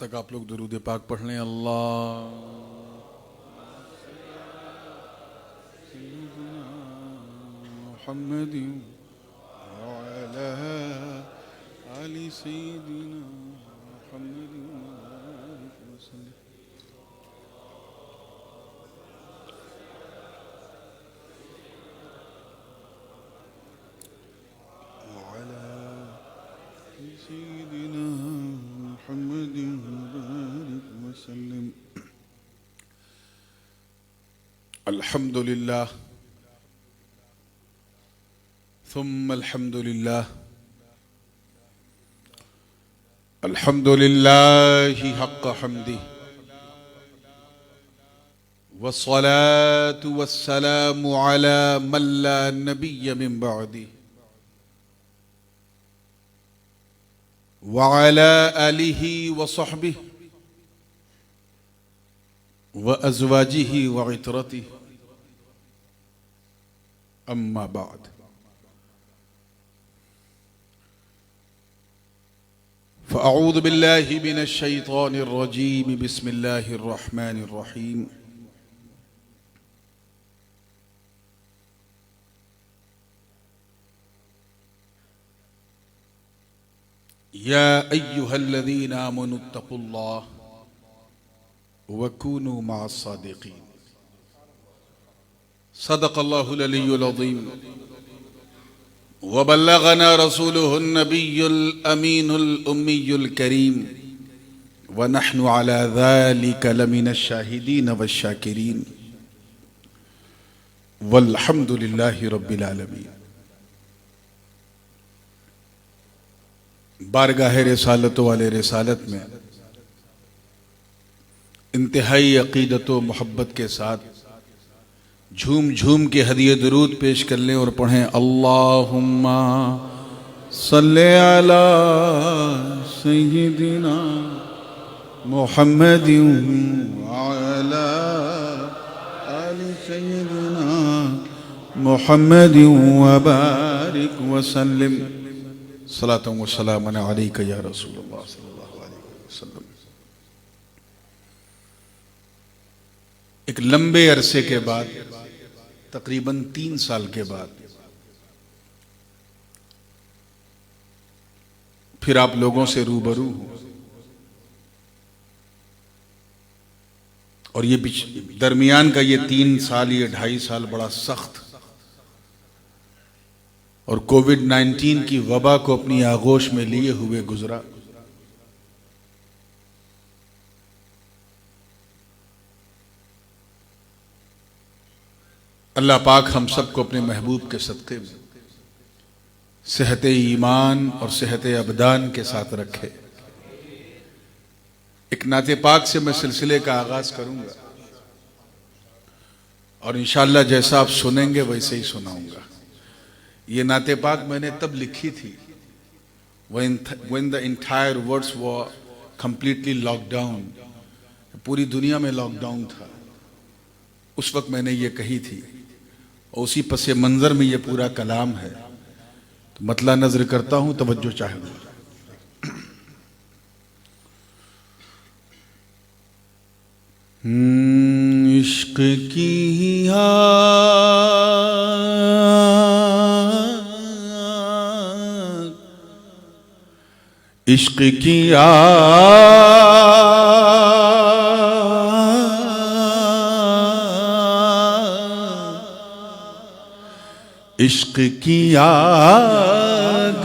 तक आप लोग दुरूद पाक पढ़ लें। अल्लाह मुहम्मद व अला आलि सय्यिदिना मुहम्मद वसल्लम। सय्यिदिना मुहम्मद वसल्लम। अल्हम्दुलिल्लाह सुम्मा अल्हम्दुलिल्लाह अल्हम्दुलिल्लाहि हक़्क़ हम्दिही वस्सलातु वस्सलामु अला मन ला नबिय्य मिन बअदिही व अला आलिहि व सहबिही व अज़वाजिही व इतरतिही। अम्मा बाद, फ़अऊज़ु बिल्लाहि मिनश शैतानिर रजीम। बिस्मिल्लाहिर रहमानिर रहीम। या अय्युहल्लज़ीना आमनुत्तक़ुल्लाह व कूनू मअस्सादिक़ीन। सदक़ल्लाहुल अलियुल अज़ीम व बल्लगना रसूलुहुन नबियुल अमीनुल उम्मियुल करीम व नहनु अला ज़ालिका लमिनश शाहिदीन वश्शाकिरीन वल्हम्दुलिल्लाहि रब्बिल आलमीन। बारगाह रिसालत वाले रिसालत में इंतहाई अक़ीदत व मोहब्बत के साथ झूम झूम के हदिये दुरूद पेश कर लें और पढ़ें अल्लाहुम्मा सल्ले अला सय्यिदिना मुहम्मदिन व अला आलि सय्यिदिना मुहम्मदिन व बारिक व सल्लिम। सलातु व सलामन अलैका या रसूलल्लाह सल्लल्लाहु अलैहि वसल्लम। एक लंबे अरसे के बाद, तकरीबन 3 साल के बाद, फिर आप लोगों से रूबरू हूं। और ये दरमियान का ये 3 साल, ये 2.5 साल बड़ा सख्त और कोविड-19 की वबा को अपनी आगोश में लिए हुए गुजरा। अल्लाह पाक हम सबको अपने महबूब के सदक़े में सेहत ईमान और सेहत अबदान के साथ रखे। एक नाते पाक से मैं सिलसिले का आगाज करूंगा और इंशाअल्लाह जैसा आप सुनेंगे वैसे ही सुनाऊंगा। ये नाते पाक मैंने तब लिखी थी when the entire world was completely locked down, पूरी दुनिया में लॉकडाउन था। उस वक्त मैंने ये कही थी और उसी पसे मंजर में ये पूरा कलाम है। तो मतला नजर करता हूं, तवज्जो चाहिए। इश्क की आग, इश्क की इश्क की आग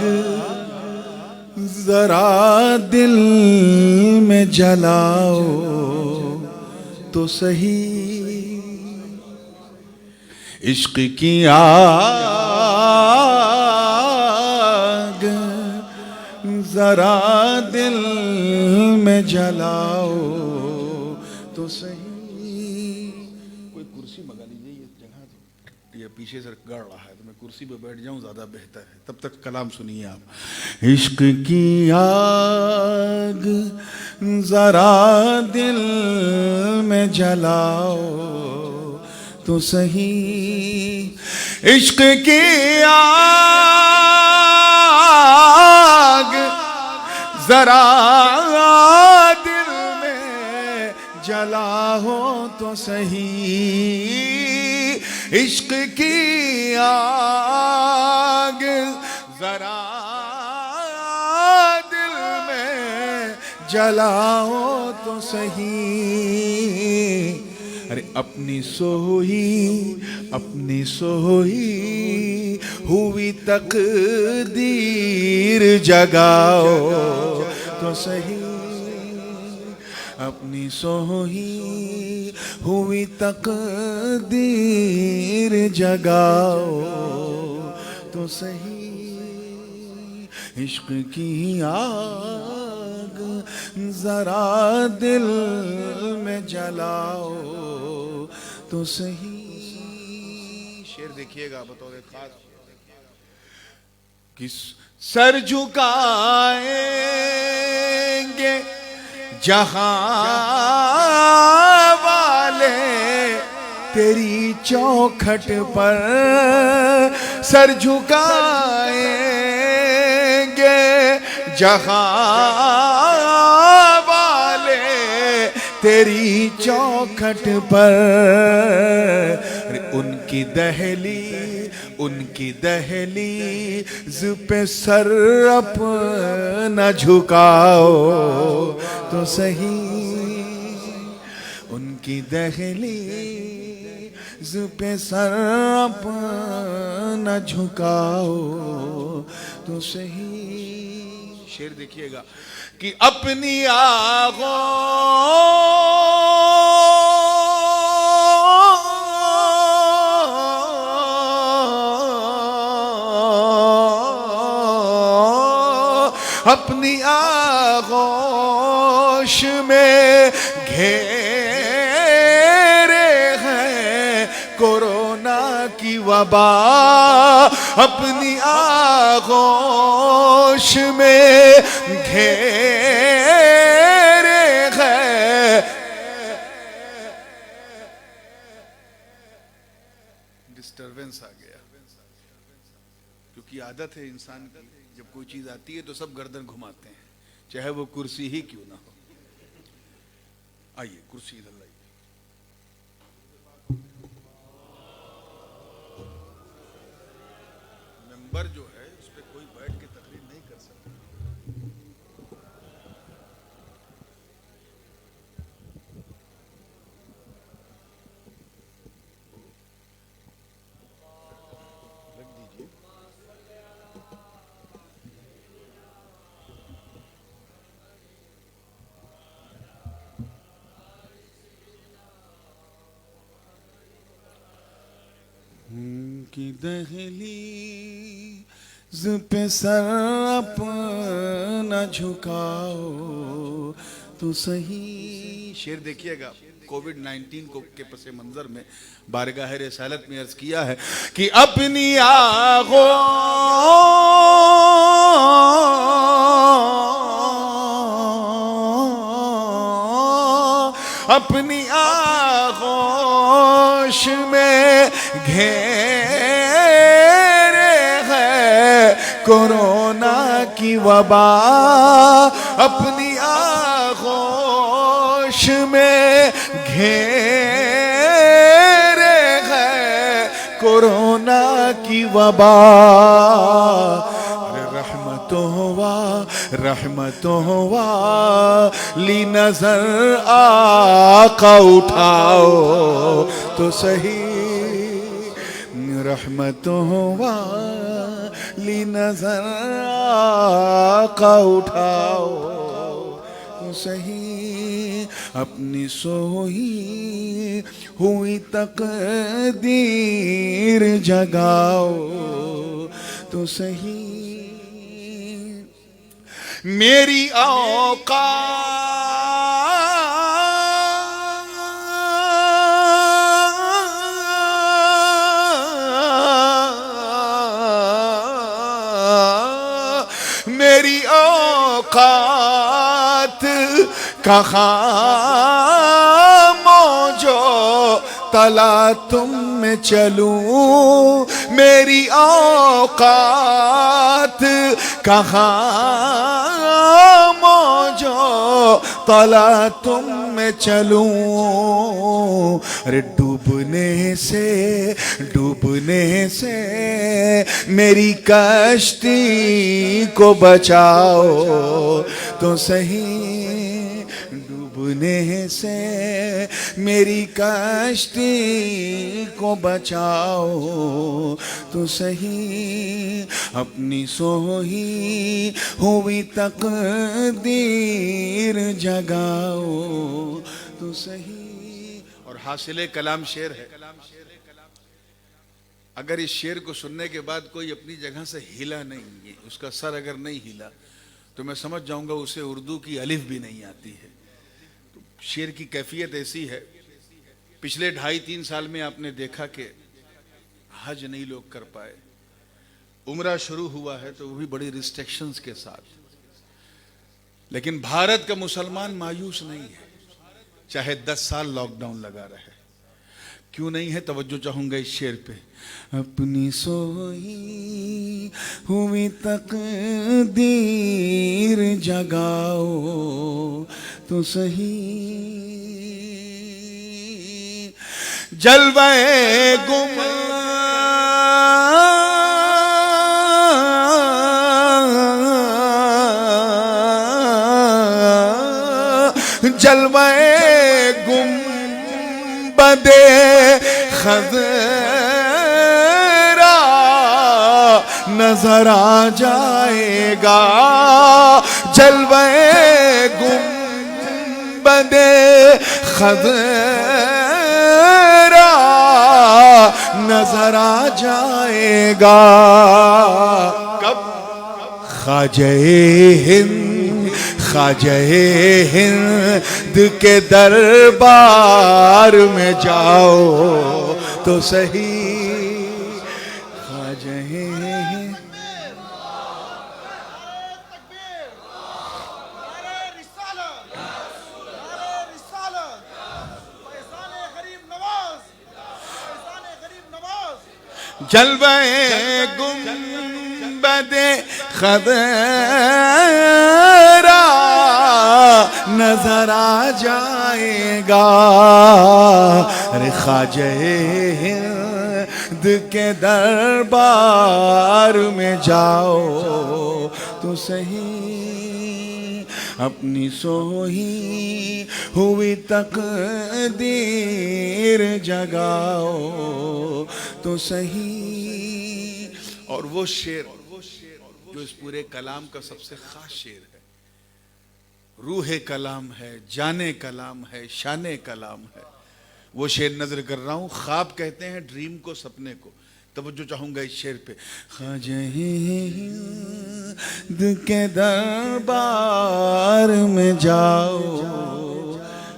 जरा दिल में जलाओ तो सही। इश्क की आग जरा दिल में जलाओ तो सही। कोई कुर्सी मंगा लीजिए, ये जगह ये पीछे से गड़ रहा है तो मैं कुर्सी पे बैठ जाऊं, ज्यादा बेहतर है। तब तक कलाम सुनिए आप। इश्क की आग जरा दिल में जलाओ तो सही। इश्क की आग जरा दिल जलाओ तो सही, इश्क की आग जरा दिल में जलाओ तो सही। अरे अपनी सोई हुई तकदीर जगाओ तो सही, अपनी सोई हुई तकदीर जगाओ तो सही, इश्क की आग जरा दिल में जलाओ तो सही। शेर देखिएगा बतौर खास कि सर झुकाएंगे जहां वाले तेरी चौखट पर, सर झुकाएंगे जहां वाले तेरी चौखट पर। उनकी दहलीज पे सर अपना झुकाओ तो सही, उनकी दहलीज पे सर अपना झुकाओ तो सही। शेर देखिएगा कि अपनी अपनी आगोश में घेरे हैं कोरोना की वबा, अपनी आगोश में घेरे हैं। डिस्टरबेंस आ गया, क्योंकि आदत है इंसान की, जब कोई चीज आती है तो सब गर्दन घुमाते हैं, चाहे वो कुर्सी ही क्यों ना हो। आइए कुर्सी इधर लाइए। मेंबर जो है उस पर कोई बैठ के तकरीर नहीं कर सकता। रख दीजिए। की दहलीज पे सर अपना झुकाओ तो सही। शेर देखिएगा, कोविड-19 को के पसे मंजर में बारगाह रिसालत में अर्ज किया है कि अपनी आगोश में घेरे है कोरोना की वबा, अपनी आगोश में घेरे है कोरोना की वबा। रहमतों ली नजर आका उठाओ तो सही, रहमतों ली नजर आका उठाओ तो सही, अपनी सोई हुई तकदीर जगाओ तो सही। मेरी औकात कहाँ मौजो तला तुम में चलूं, मेरी औकात कहाँ मौजो तला तुम में में चलूं, अरे डूबने से मेरी कश्ती को बचाओ तो सही, डूबने से मेरी कश्ती को बचाओ तो सही, अपनी सोही हुई तकदीर जगाओ तो सही। और हासिले कलाम शेर है। अगर इस शेर को सुनने के बाद कोई अपनी जगह से हिला नहीं, उसका सर अगर नहीं हिला, तो मैं समझ जाऊंगा उसे उर्दू की अलिफ भी नहीं आती है। तो शेर की कैफियत ऐसी है, पिछले 2.5-3 साल में आपने देखा कि हज नहीं लोग कर पाए, उम्रा शुरू हुआ है तो वो भी बड़ी रिस्ट्रिक्शंस के साथ, लेकिन भारत का मुसलमान मायूस नहीं है, चाहे 10 साल लॉकडाउन लगा रहे। क्यों नहीं है? तवज्जो चाहूंगा इस शेर पे। अपनी सोई हुई तकदीर जगाओ तो सही, जलवे गुम जलवे गुंबदे खज़रा नजर आ जाएगा, जलवे गुंबदे खज़रा नजर आ जाएगा। कब? ख्वाजे हिंद के दरबार में जाओ तो सही, ख्वाजे हिंद। जलवे गुंबदे खज़रा नजर आ जाएगा, अरे ख्वाजे हिंद के दरबार में जाओ तो सही, अपनी सोही हुई तकदीर जगाओ तो सही। और वो शेर जो इस पूरे कलाम का सबसे खास शेर है, रूहे कलाम है, जाने कलाम है, शाने कलाम है, वो शेर नजर कर रहा हूं। ख्वाब कहते हैं ड्रीम को, सपने को। तवज्जो चाहूंगा इस शेर पे। ख्वाजे हिंद के दरबार में जाओ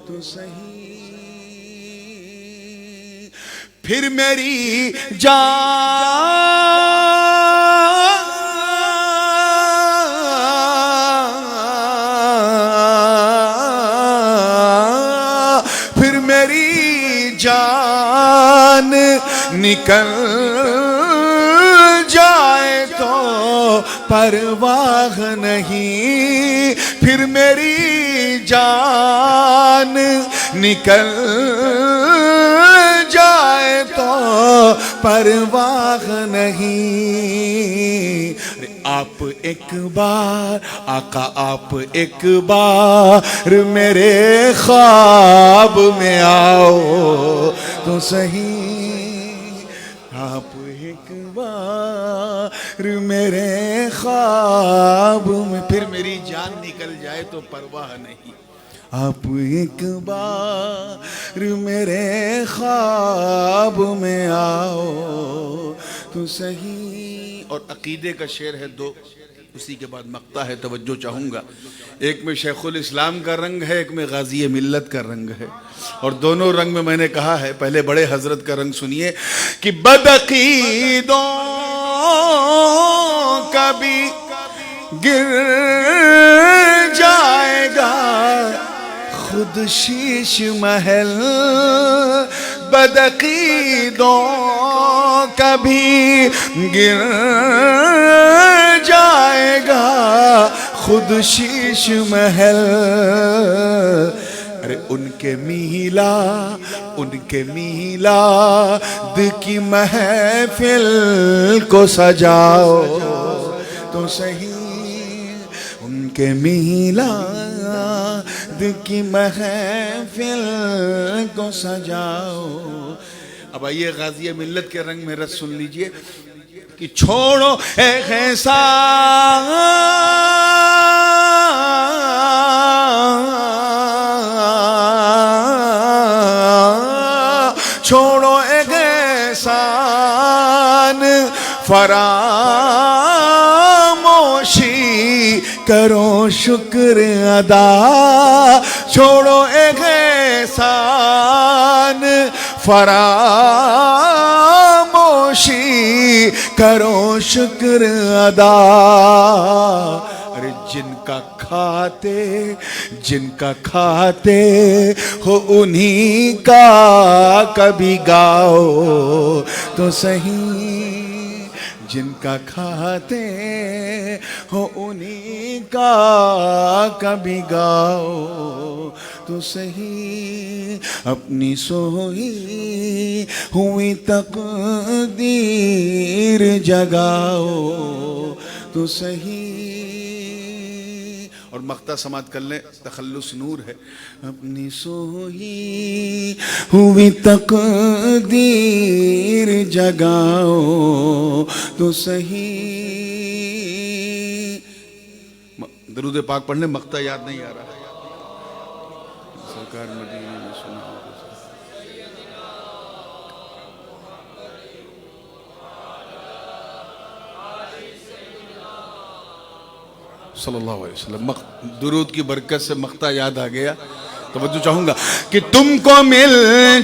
तो सही, फिर मेरी जान निकल जाए तो परवाह नहीं, फिर मेरी जान निकल जाए तो परवाह नहीं। आप एक बार आका, आप एक बार मेरे ख्वाब में आओ तो सही, आप एक बार मेरे ख्वाब में, फिर मेरी जान निकल जाए तो परवाह नहीं, आप एक बार मेरे ख्वाब में आओ तो सही। और अकीदे का शेर है 2, उसी के बाद मक्ता है। तवज्जो चाहूंगा, एक में शेखुल इस्लाम का रंग है, एक में गाजी मिल्लत का रंग है, और दोनों रंग में मैंने कहा है, पहले बड़े हजरत का रंग सुनिए कि बदअकीदों का भी गिर जाएगा खुद शीश महल, बदअकीदों का भी गिर जाएगा खुद शीश महल। अरे उनके मीलाद की महफिल को सजाओ तो सही, उनके मीलाद की महफिल को सजाओ। अब आइए गाज़ी मिल्लत के रंग में रस सुन लीजिए कि छोड़ो ऐसा छोड़ो एहसान फरामोशी करो शुक्र अदा, छोड़ो एहसान फरामोशी करो शुक्र अदा। अरे जिनका खाते हो उन्हीं का कभी गाओ तो सही, जिनका खाते हो उन्हीं का कभी गाओ तो सही। अपनी सोई हुई तकदीर जगाओ तो सही। और मख्ता समात कर लें, तखल्लुस नूर है। अपनी सोई हुई तकदीर जगाओ तो सही। दरूद पाक पढ़ने, मख्ता याद नहीं आ रहा। सरकार मदीने में सुना सल्लल्लाहु अलैहि वसल्लम। दुरूद की बरकत से मख्ता याद आ गया। तवज्जो चाहूंगा कि तुमको मिल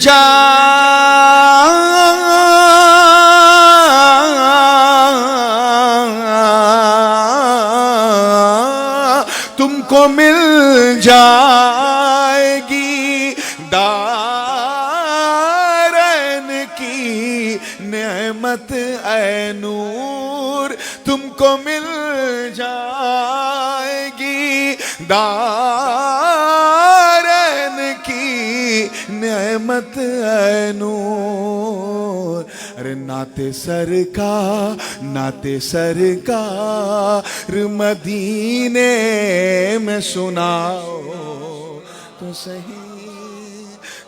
तुमको मिल जाएगी दारैन की नेमत ऐ नूर, तुमको मिल जाएगी दारैन की नेमत ऐ नूर। अरे नाते सरकार मदीने में सुनाओ तो सही,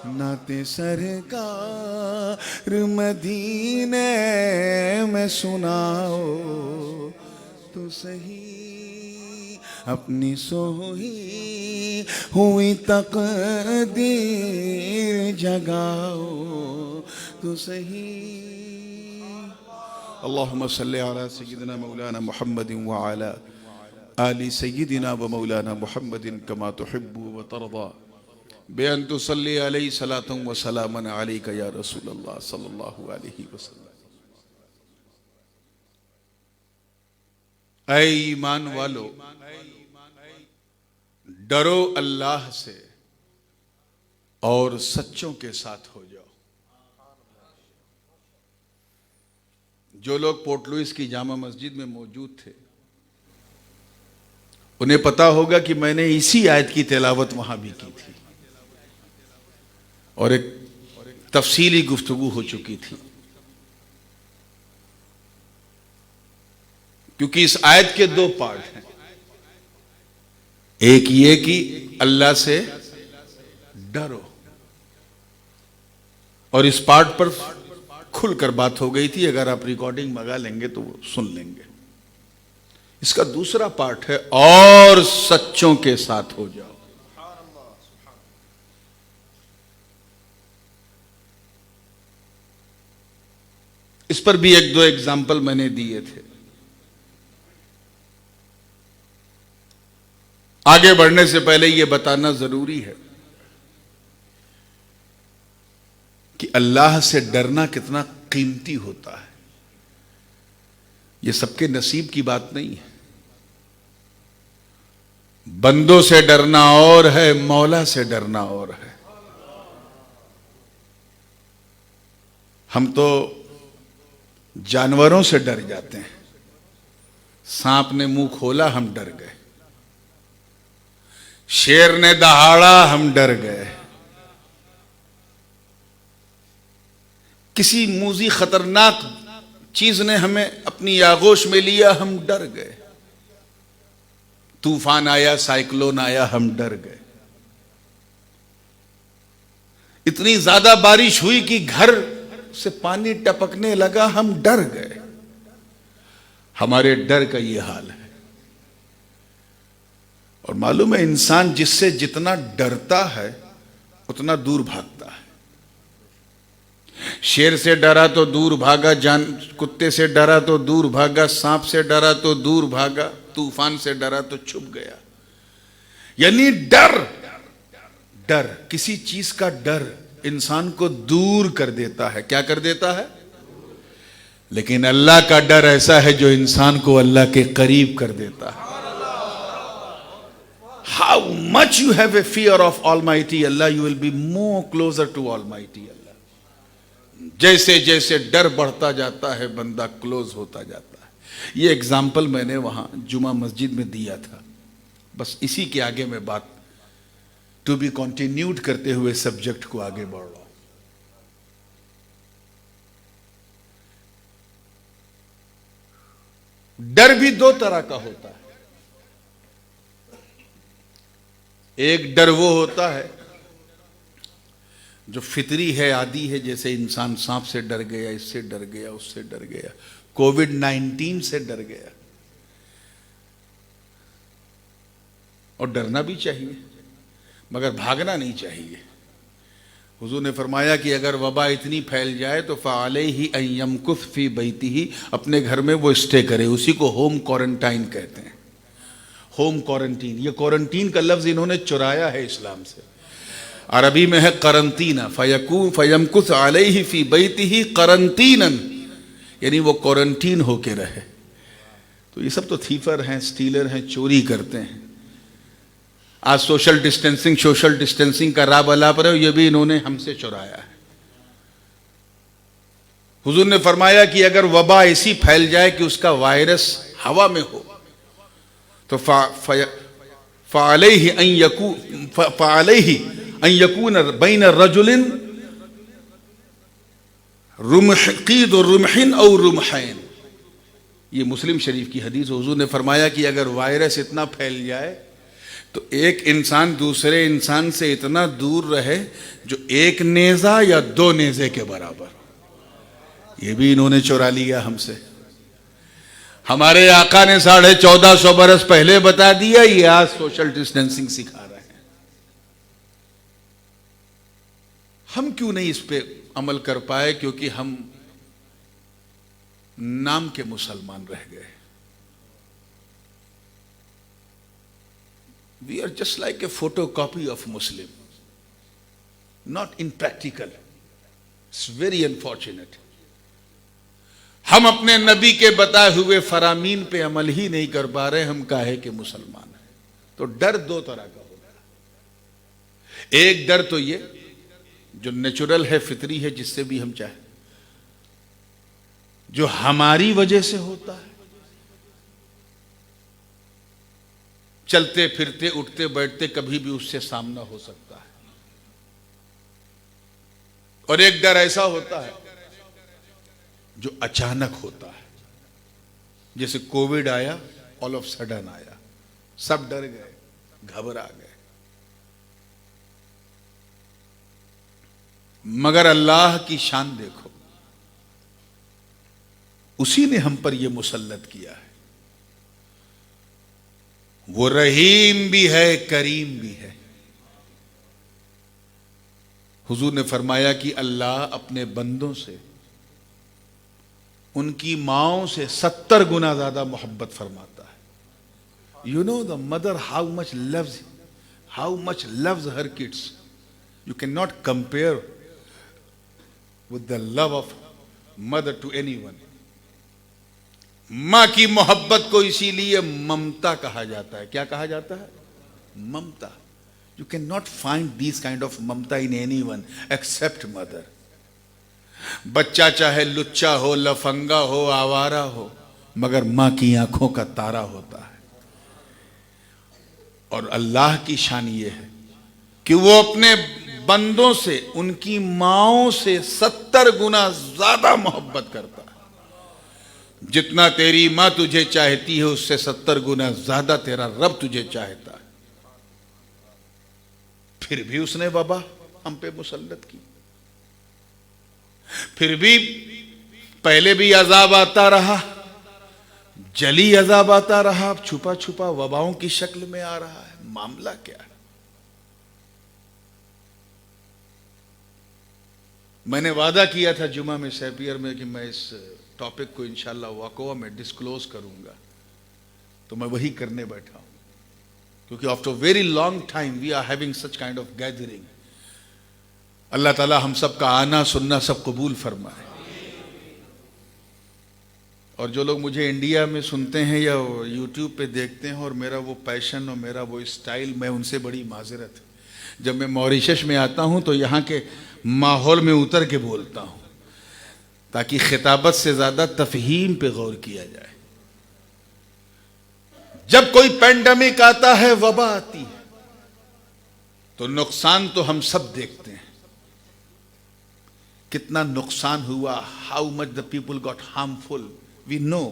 नाते सरकार मदीने में सुनाओ तो सही। अपनी सोई हुई तकदीर जगाओ तो सही। अल्लाहुम्मा सल्ली अला सय्यिदिना मौलाना मुहम्मदिन व अला आलि सय्यिदिना व मौलाना मुहम्मदिन कमा तुहिब्बु व तरदा बेअन तुसल्ली अलैहि सलातन व सलामन अलैका या रसूलल्लाह सल्लल्लाहु अलैहि वसल्लम। ऐ ईमान वालो, डरो अल्लाह से और सच्चों के साथ हो जाओ। जो लोग पोर्ट लुइस की जामा मस्जिद में मौजूद थे उन्हें पता होगा कि मैंने इसी आयत की तिलावत वहां भी की थी और एक तफसीली गुफ्तगू हो चुकी थी, क्योंकि इस आयत के दो पार्ट हैं। एक ये कि अल्लाह से डरो, और इस पार्ट पर खुलकर बात हो गई थी। अगर आप रिकॉर्डिंग मंगा लेंगे तो वो सुन लेंगे। इसका दूसरा पार्ट है और सच्चों के साथ हो जाओ। इस पर भी एक दो एग्जाम्पल मैंने दिए थे। आगे बढ़ने से पहले यह बताना जरूरी है कि अल्लाह से डरना कितना कीमती होता है। यह सबके नसीब की बात नहीं है। बंदों से डरना और है, मौला से डरना और है। हम तो जानवरों से डर जाते हैं। सांप ने मुंह खोला, हम डर गए। शेर ने दहाड़ा, हम डर गए। किसी मूजी खतरनाक चीज ने हमें अपनी आगोश में लिया, हम डर गए। तूफान आया, साइक्लोन आया, हम डर गए। इतनी ज्यादा बारिश हुई कि घर से पानी टपकने लगा, हम डर गए। हमारे डर का ये हाल है। और मालूम है, इंसान जिससे जितना डरता है उतना दूर भागता है। शेर से डरा तो दूर भागा, कुत्ते से डरा तो दूर भागा, सांप से डरा तो दूर भागा, तूफान से डरा तो छुप गया। यानी डर किसी चीज का डर इंसान को दूर कर देता है। क्या कर देता है? लेकिन अल्लाह का डर ऐसा है जो इंसान को अल्लाह के करीब कर देता है। How much you have a fear of Almighty Allah, you will be more closer to Almighty Allah. जैसे जैसे डर बढ़ता जाता है बंदा क्लोज होता जाता है। ये एग्जाम्पल मैंने वहां जुमा मस्जिद में दिया था। बस इसी के आगे मैं बात टू बी कंटिन्यूड करते हुए सब्जेक्ट को आगे बढ़ रहा हूं। डर भी दो तरह का होता है। एक डर वो होता है जो फितरी है, आदि है, जैसे इंसान सांप से डर गया, इससे डर गया, उससे डर गया, कोविड-19 से डर गया। और डरना भी चाहिए मगर भागना नहीं चाहिए। हुजूर ने फरमाया कि अगर वबा इतनी फैल जाए तो फ़अलैहि अन यमकुथ फी बैतिही, अपने घर में वो स्टे करे। उसी को होम क्वारंटाइन कहते हैं। होम क्वारंटीन, ये क्वारंटीन का लफ्ज इन्होंने चुराया है इस्लाम से। अरबी में है करंतीना, फयमकुथ अलैहि फी बैतिही करंतीनन, यानी वो क्वारंटीन होके रहे। तो ये सब तो थीफर हैं, स्टीलर हैं, चोरी करते हैं। आज सोशल डिस्टेंसिंग का राब अला पर है, ये भी इन्होंने हमसे चुराया है। हुजूर ने फरमाया कि अगर वबा ऐसी फैल जाए कि उसका वायरस हवा में हो तो फ़अलैहि अन यकून बैन रजुलिन रुमक़ीद रुमहिन और रुमहैन। ये मुस्लिम शरीफ की हदीस। हुजूर ने फरमाया कि अगर वायरस इतना फैल जाए तो एक इंसान दूसरे इंसान से इतना दूर रहे जो एक नेज़ा या दो नेज़े के बराबर। ये भी इन्होंने चुरा लिया हमसे। हमारे आका ने 1450 बरस पहले बता दिया, ये आज सोशल डिस्टेंसिंग सिखा रहे हैं। हम क्यों नहीं इस पे अमल कर पाए? क्योंकि हम नाम के मुसलमान रह गए। We are just like a photocopy of Muslim, not in practical. It's very unfortunate. हम अपने नबी के बताए हुए फरामीन पे अमल ही नहीं कर पा रहे। हम काहे के मुसलमान हैं। तो डर दो तरह का होता है। एक डर तो ये जो नेचुरल है, फितरी है, जिससे भी हम चाहे, जो हमारी वजह से होता है। चलते फिरते, उठते बैठते कभी भी उससे सामना हो सकता है। और एक डर ऐसा होता है जो अचानक होता है। जैसे कोविड आया, ऑल ऑफ सडन आया, सब डर गए, घबरा गए। मगर अल्लाह की शान देखो, उसी ने हम पर यह मुसल्लत किया है। वो रहीम भी है, करीम भी है। हुजूर ने फरमाया कि अल्लाह अपने बंदों से उनकी माओं से 70 गुना ज्यादा मोहब्बत फरमाता है। You know the mother how much loves her kids. You can not compare with the love of mother to anyone. मां की मोहब्बत को इसीलिए ममता कहा जाता है। क्या कहा जाता है? ममता। You can not find this kind of mamta in anyone except mother. बच्चा चाहे लुच्चा हो, लफंगा हो, आवारा हो, मगर मां की आंखों का तारा होता है। और अल्लाह की शान ये है कि वो अपने बंदों से उनकी माओं से 70 गुना ज्यादा मोहब्बत करता है। जितना तेरी मां तुझे चाहती है उससे 70 गुना ज्यादा तेरा रब तुझे चाहता है। फिर भी उसने वबा हम पे मुसल्लत की, फिर भी पहले भी अजाब आता रहा, जली अजाब आता रहा, अब छुपा छुपा वबाओं की शक्ल में आ रहा है। मामला क्या है? मैंने वादा किया था जुमा में सैपियर में कि मैं इस टॉपिक को इंशाल्लाह वाकवा में डिस्क्लोज करूंगा, तो मैं वही करने बैठा हूं, क्योंकि after very long time we are having such kind of gathering. Allah Taala हम सब का आना सुनना सब कबूल फरमाए। और जो लोग मुझे इंडिया में सुनते हैं या यूट्यूब पे देखते हैं और मेरा वो पैशन और मेरा वो स्टाइल, मैं उनसे बड़ी माजरत है। जब मैं मॉरिशस में आता हूं तो यहाँ के माहौल में उतर के बोलता हूं ताकि खिताबत से ज्यादा तफहीम पे गौर किया जाए। जब कोई पेंडेमिक आता है, वबा आती है, तो नुकसान तो हम सब देखते हैं। कितना नुकसान हुआ, how much the people got harmful, we know.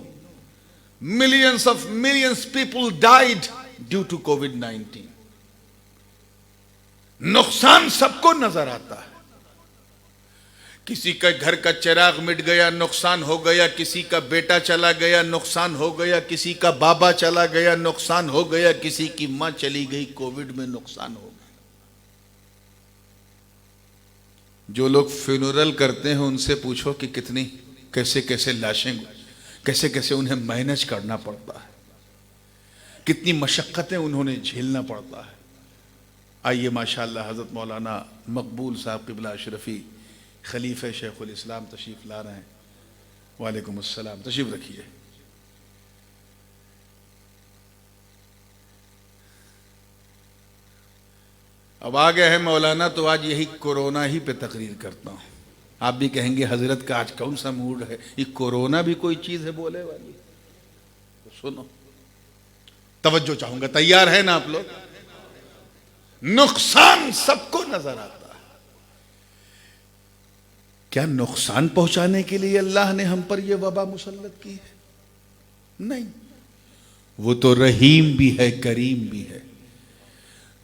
millions people died due to COVID-19। नुकसान सबको नजर आता है। किसी का घर का चिराग मिट गया, नुकसान हो गया, किसी का बेटा चला गया, नुकसान हो गया, किसी का बाबा चला गया, नुकसान हो गया, किसी की मां चली गई, कोविड में नुकसान हो गया। जो लोग फ्यूनरल करते हैं उनसे पूछो कि कितनी कैसे कैसे लाशें, कैसे कैसे उन्हें मैनेज करना पड़ता है, कितनी मशक्कतें उन्होंने झेलना पड़ता है। आइए माशाअल्लाह हज़रत मौलाना मकबूल साहब क़िबला अशरफ़ी खलीफे शेखुल इस्लाम तशरीफ़ ला रहे हैं। वालेकुम अस्सलाम, तशरीफ़ रखिए। अब आ गए हैं मौलाना, तो आज यही कोरोना ही पे तकरीर करता हूँ। आप भी कहेंगे हजरत का आज कौन सा मूड है, ये कोरोना भी कोई चीज़ है बोले वाली? तो सुनो, तवज्जो चाहूंगा, तैयार है ना आप लोग? नुकसान सबको नजर आता है। क्या नुकसान पहुंचाने के लिए अल्लाह ने हम पर यह वबा मुसल्लत की है? नहीं, वो तो रहीम भी है, करीम भी है,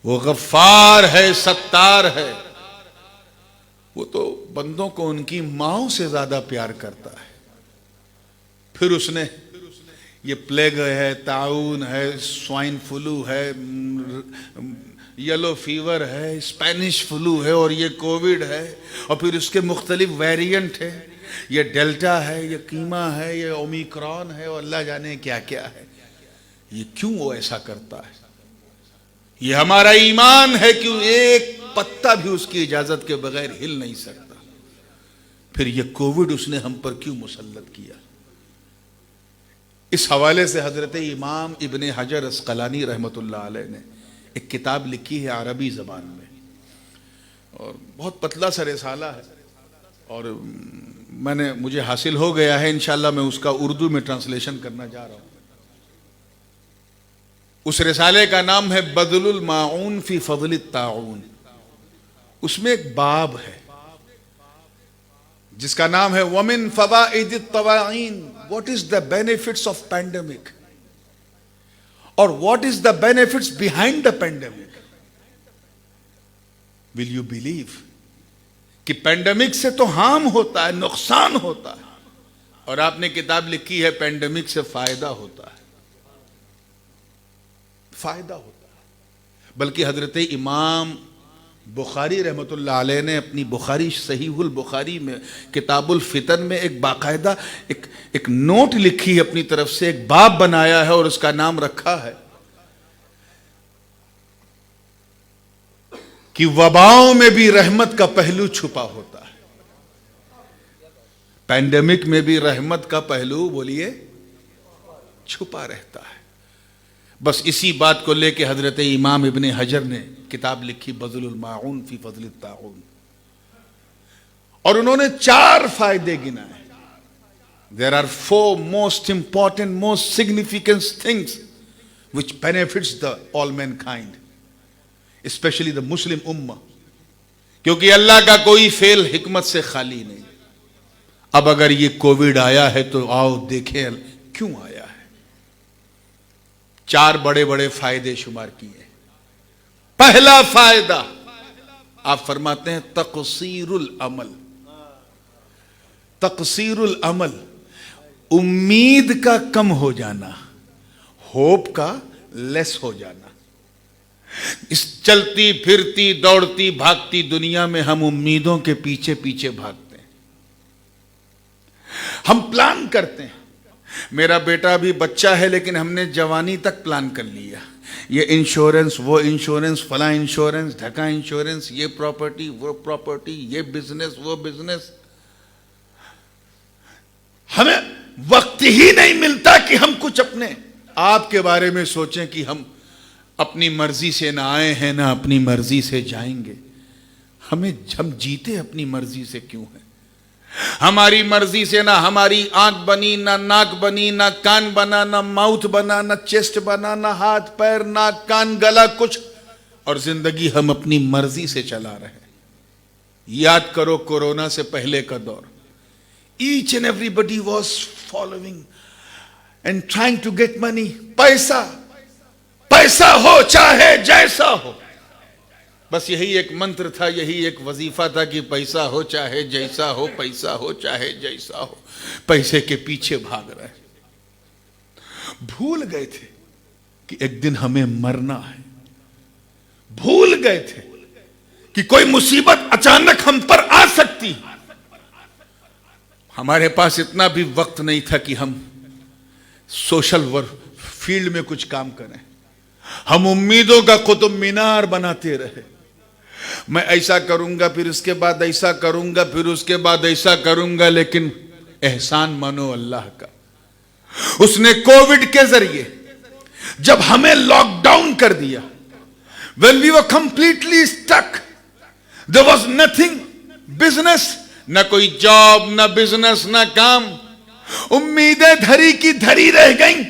वो गफ्फार है, सत्तार है। वो तो बंदों को उनकी माओं से ज्यादा प्यार करता है। फिर उसने ये प्लेग है, ताउन है, स्वाइन फ्लू है, येलो फीवर है, स्पेनिश फ्लू है और ये कोविड है, और फिर उसके मुख्तलिफ वेरिएंट है, ये डेल्टा है, ये कीमा है, ये ओमिक्रॉन है और अल्लाह जाने क्या क्या है। ये क्यों वो ऐसा करता है? ये हमारा ईमान है कि एक पत्ता भी उसकी इजाजत के बगैर हिल नहीं सकता। फिर ये कोविड उसने हम पर क्यों मुसल्लत किया? इस हवाले से हजरत इमाम इब्ने हजर अस्कलानी रहमतुल्लाह अलैह ने एक किताब लिखी है अरबी ज़बान में, और बहुत पतला सा रिसाला है, और मुझे हासिल हो गया है, इंशाल्लाह मैं उसका उर्दू में ट्रांसलेशन करना जा रहा हूँ। उस रिसाले का नाम है बदलुल माऊन फी फज़लित ताऊन। उसमें एक बाब है जिसका नाम है वमिन फवाइदित तवाइन, what is the benefits of pandemic और what is the benefits behind the pandemic. Will you believe कि पैंडेमिक से तो हार्म होता है, नुकसान होता है, और आपने किताब लिखी है पैंडेमिक से फायदा होता है। फायदा होता है, बल्कि हजरत इमाम बुखारी रहमतुल्लाह अलैह ने अपनी बुखारी सहीहुल बुखारी में किताबुल फितन में एक बाकायदा एक नोट लिखी है, अपनी तरफ से एक बाब बनाया है और उसका नाम रखा है कि वबाओं में भी रहमत का पहलू छुपा होता है। पैंडेमिक में भी रहमत का पहलू, बोलिए, छुपा रहता है। बस इसी बात को लेके हजरत इमाम इब्ने हजर ने किताब लिखी बज़लुल माऊन फी फज़लित ताऊन, और उन्होंने 4 फायदे गिनाए। There are 4 most important, most significant things which benefits the all mankind, especially the Muslim ummah. क्योंकि अल्लाह का कोई फेल हिकमत से खाली नहीं। अब अगर ये कोविड आया है तो आओ देखें क्यों आया है। 4 बड़े बड़े फायदे शुमार किए। पहला फायदा आप फरमाते हैं तकसीरुल अमल। तकसीरुल अमल, उम्मीद का कम हो जाना, होप का लेस हो जाना। इस चलती फिरती दौड़ती भागती दुनिया में हम उम्मीदों के पीछे पीछे भागते हैं। हम प्लान करते हैं। मेरा बेटा अभी बच्चा है लेकिन हमने जवानी तक प्लान कर लिया। ये इंश्योरेंस, वो इंश्योरेंस, फला इंश्योरेंस, ढका इंश्योरेंस, ये प्रॉपर्टी, वो प्रॉपर्टी, ये बिजनेस, वो बिजनेस। हमें वक्त ही नहीं मिलता कि हम कुछ अपने आप के बारे में सोचें कि हम अपनी मर्जी से ना आए हैं ना अपनी मर्जी से जाएंगे। हम जीते अपनी मर्जी से क्यों हैं? हमारी मर्जी से ना हमारी आंख बनी, ना नाक बनी, ना कान बना, ना माउथ बना, ना चेस्ट बना, ना हाथ पैर, नाक कान गला कुछ, और जिंदगी हम अपनी मर्जी से चला रहे हैं। याद करो कोरोना से पहले का दौर। Each and everybody was following and trying to get money. पैसा, पैसा हो चाहे जैसा हो, बस यही एक मंत्र था, यही एक वजीफा था कि पैसा हो चाहे जैसा हो, पैसा हो चाहे जैसा हो। पैसे के पीछे भाग रहे, भूल गए थे कि एक दिन हमें मरना है। भूल गए थे कि कोई मुसीबत अचानक हम पर आ सकती। हमारे पास इतना भी वक्त नहीं था कि हम सोशल वर्क फील्ड में कुछ काम करें। हम उम्मीदों का कुतुब मीनार बनाते रहे। मैं ऐसा करूंगा, फिर उसके बाद ऐसा करूंगा, फिर उसके बाद ऐसा करूंगा, लेकिन एहसान मानो अल्लाह का। उसने कोविड के जरिए जब हमें लॉकडाउन कर दिया, when we were completely stuck, there was nothing business, ना कोई जॉब, ना बिजनेस, ना काम। उम्मीदें धरी की धरी रह गईं।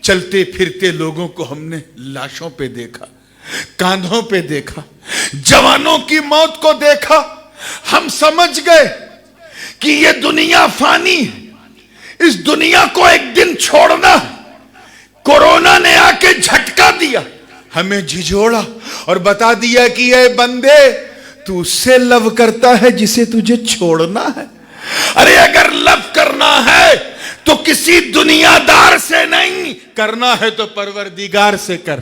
चलते फिरते लोगों को हमने लाशों पे देखा, कांधों पे देखा, जवानों की मौत को देखा। हम समझ गए कि ये दुनिया फानी है, इस दुनिया को एक दिन छोड़ना है। कोरोना ने आके झटका दिया, हमें झिझोड़ा और बता दिया कि ये बंदे, तू उससे लव करता है जिसे तुझे छोड़ना है। अरे अगर लव करना है तो किसी दुनियादार से नहीं, करना है तो परवरदिगार से कर,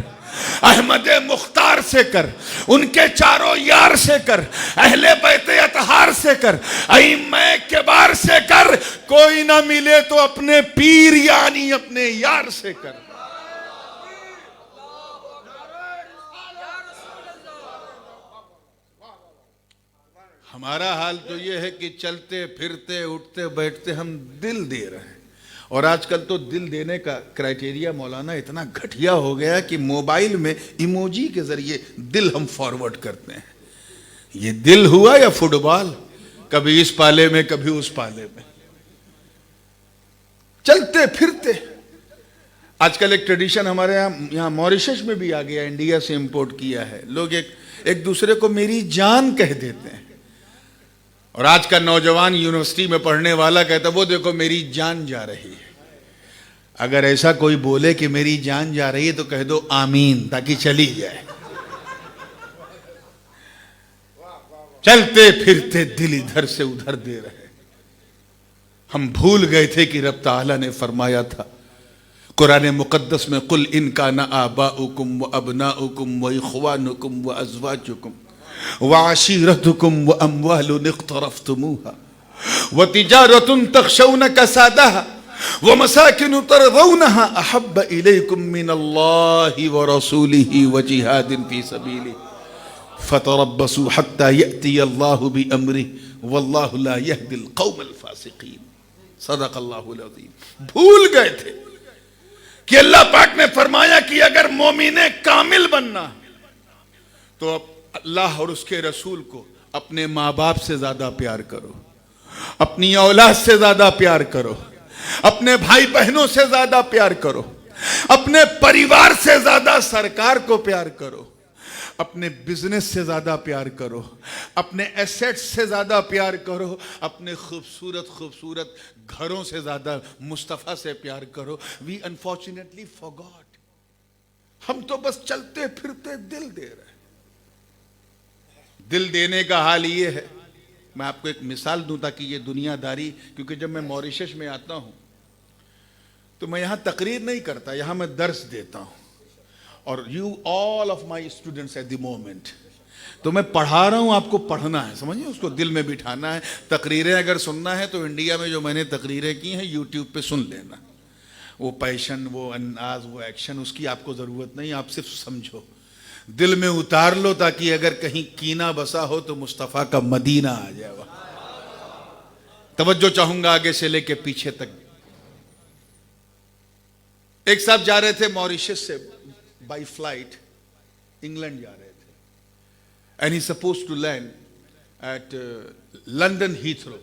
अहमद मुख्तार से कर, उनके चारों यार से कर, अहले बैते अतहार से कर, अइम्मा किबार से कर। कोई ना मिले तो अपने पीर यानी अपने यार से कर। हमारा हाल तो यह है कि चलते फिरते उठते बैठते हम दिल दे रहे हैं। और आजकल तो दिल देने का क्राइटेरिया मौलाना इतना घटिया हो गया कि मोबाइल में इमोजी के जरिए दिल हम फॉरवर्ड करते हैं। ये दिल हुआ या फुटबॉल, कभी इस पाले में कभी उस पाले में। चलते फिरते आजकल एक ट्रेडिशन हमारे यहाँ मॉरिशस में भी आ गया, इंडिया से इंपोर्ट किया है। लोग एक दूसरे को मेरी जान कह देते हैं। और आज का नौजवान यूनिवर्सिटी में पढ़ने वाला कहता है वो देखो मेरी जान जा रही है। अगर ऐसा कोई बोले कि मेरी जान जा रही है तो कह दो आमीन, ताकि चली जाए। चलते फिरते दिल इधर से उधर दे रहे। हम भूल गए थे कि रब ताला ने फरमाया था कुरान मुकद्दस में, कुल इनका न आबाउकुम व अबनाउकुम व इख्वानुकुम व अज़वाजुकुम व आशीरतुकुम व अम्वालुन इक़्तरफ़्तुमूहा व तिजारतुन तख़शौन कसादहा व मसाकिन तरज़ौनहा अहब्ब इलैकुम मिनल्लाहि व रसूलिहि व जिहादिन फ़ी सबीलिहि फ़तरब्बसू हत्ता यअतिय अल्लाहु बिअम्रिहि वल्लाहु ला यहदिल क़ौमल फ़ासिक़ीन। सदक़ल्लाहुल अज़ीम। भूल गए थे कि अल्लाह पाक ने फरमाया कि अगर मोमिने कामिल बनना तो अल्लाह और उसके रसूल को अपने माँ बाप से ज्यादा प्यार करो, अपनी औलाद से ज्यादा प्यार करो, अपने भाई बहनों से ज्यादा प्यार करो, अपने परिवार से ज्यादा सरकार को प्यार करो, अपने बिजनेस से ज्यादा प्यार करो, अपने एसेट्स से ज्यादा प्यार करो, अपने खूबसूरत खूबसूरत घरों से ज्यादा मुस्तफा से प्यार करो। We unfortunately forgot. हम तो बस चलते फिरते दिल दे रहे हैं। दिल देने का हाल ये है, मैं आपको एक मिसाल दूं ताकि ये दुनियादारी, क्योंकि जब मैं मॉरिशस में आता हूं तो मैं यहां तकरीर नहीं करता, यहां मैं दर्स देता हूं। और you all of my students at the moment, तो मैं पढ़ा रहा हूं, आपको पढ़ना है, समझिए, उसको दिल में बिठाना है। तकरीरें अगर सुनना है तो इंडिया में जो मैंने तकरीरें की हैं यूट्यूब पे सुन लेना। वो पैशन, वो अंदाज, वो एक्शन, उसकी आपको ज़रूरत नहीं, आप सिर्फ समझो, दिल में उतार लो, ताकि अगर कहीं कीना बसा हो तो मुस्तफ़ा का मदीना आ जाए वहां। तवज्जो चाहूंगा आगे से लेके पीछे तक। एक साहब जा रहे थे मॉरिशस से बाई फ्लाइट, इंग्लैंड जा रहे थे, and he suppose to land at London Heathrow,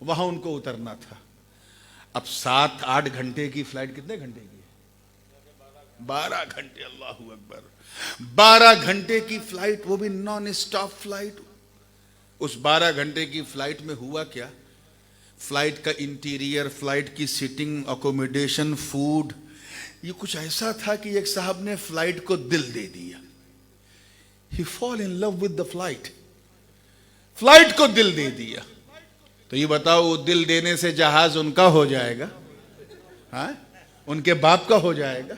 वहां उनको उतरना था। अब 7-8 घंटे की फ्लाइट, कितने घंटे की है? 12 घंटे। अल्लाहू अकबर, 12 घंटे की फ्लाइट, वो भी नॉन स्टॉप फ्लाइट। उस 12 घंटे की फ्लाइट में हुआ क्या? फ्लाइट का इंटीरियर, फ्लाइट की सीटिंग, अकोमोडेशन, फूड, ये कुछ ऐसा था कि एक साहब ने फ्लाइट को दिल दे दिया। He fall in love with the flight, flight को दिल दे दिया। तो ये बताओ, वो दिल देने से जहाज उनका हो जाएगा? हाँ, उनके बाप का हो जाएगा?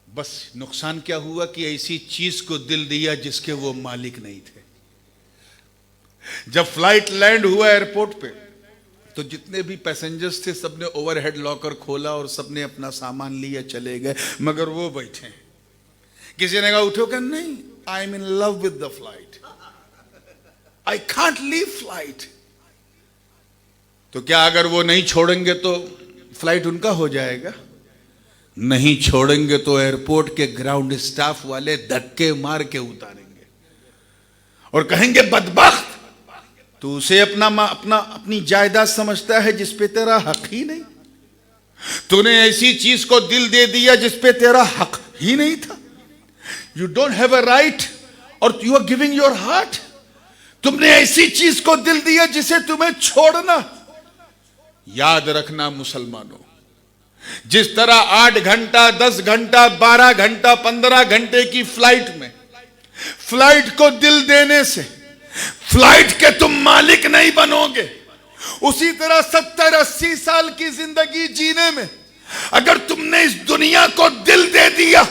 बस नुकसान क्या हुआ कि ऐसी चीज को दिल दिया जिसके वो मालिक नहीं थे। जब फ्लाइट लैंड हुआ एयरपोर्ट पे, तो जितने भी पैसेंजर्स थे सबने ओवरहेड लॉकर खोला और सबने अपना सामान लिया, चले गए, मगर वो बैठे। किसी ने कहा उठो, क्या? नहीं, I am in love with the flight, I can't leave flight. तो क्या अगर वो नहीं छोड़ेंगे तो फ्लाइट उनका हो जाएगा? नहीं छोड़ेंगे तो एयरपोर्ट के ग्राउंड स्टाफ वाले धक्के मार के उतारेंगे और कहेंगे बदबख्त, तो उसे अपनी जायदाद समझता है जिस पे तेरा हक ही नहीं। तूने ऐसी चीज को दिल दे दिया जिस पे तेरा हक ही नहीं था। You don't have a right और you are giving your heart. तुमने ऐसी चीज को दिल दिया जिसे तुम्हें छोड़ना। याद रखना मुसलमानों, जिस तरह 8 घंटा, 10 घंटा, 12 घंटा, 15 घंटे की फ्लाइट में फ्लाइट को दिल देने से फ्लाइट के तुम मालिक नहीं बनोगे, उसी तरह 70-80 साल की जिंदगी जीने में अगर तुमने इस दुनिया को दिल दे दिया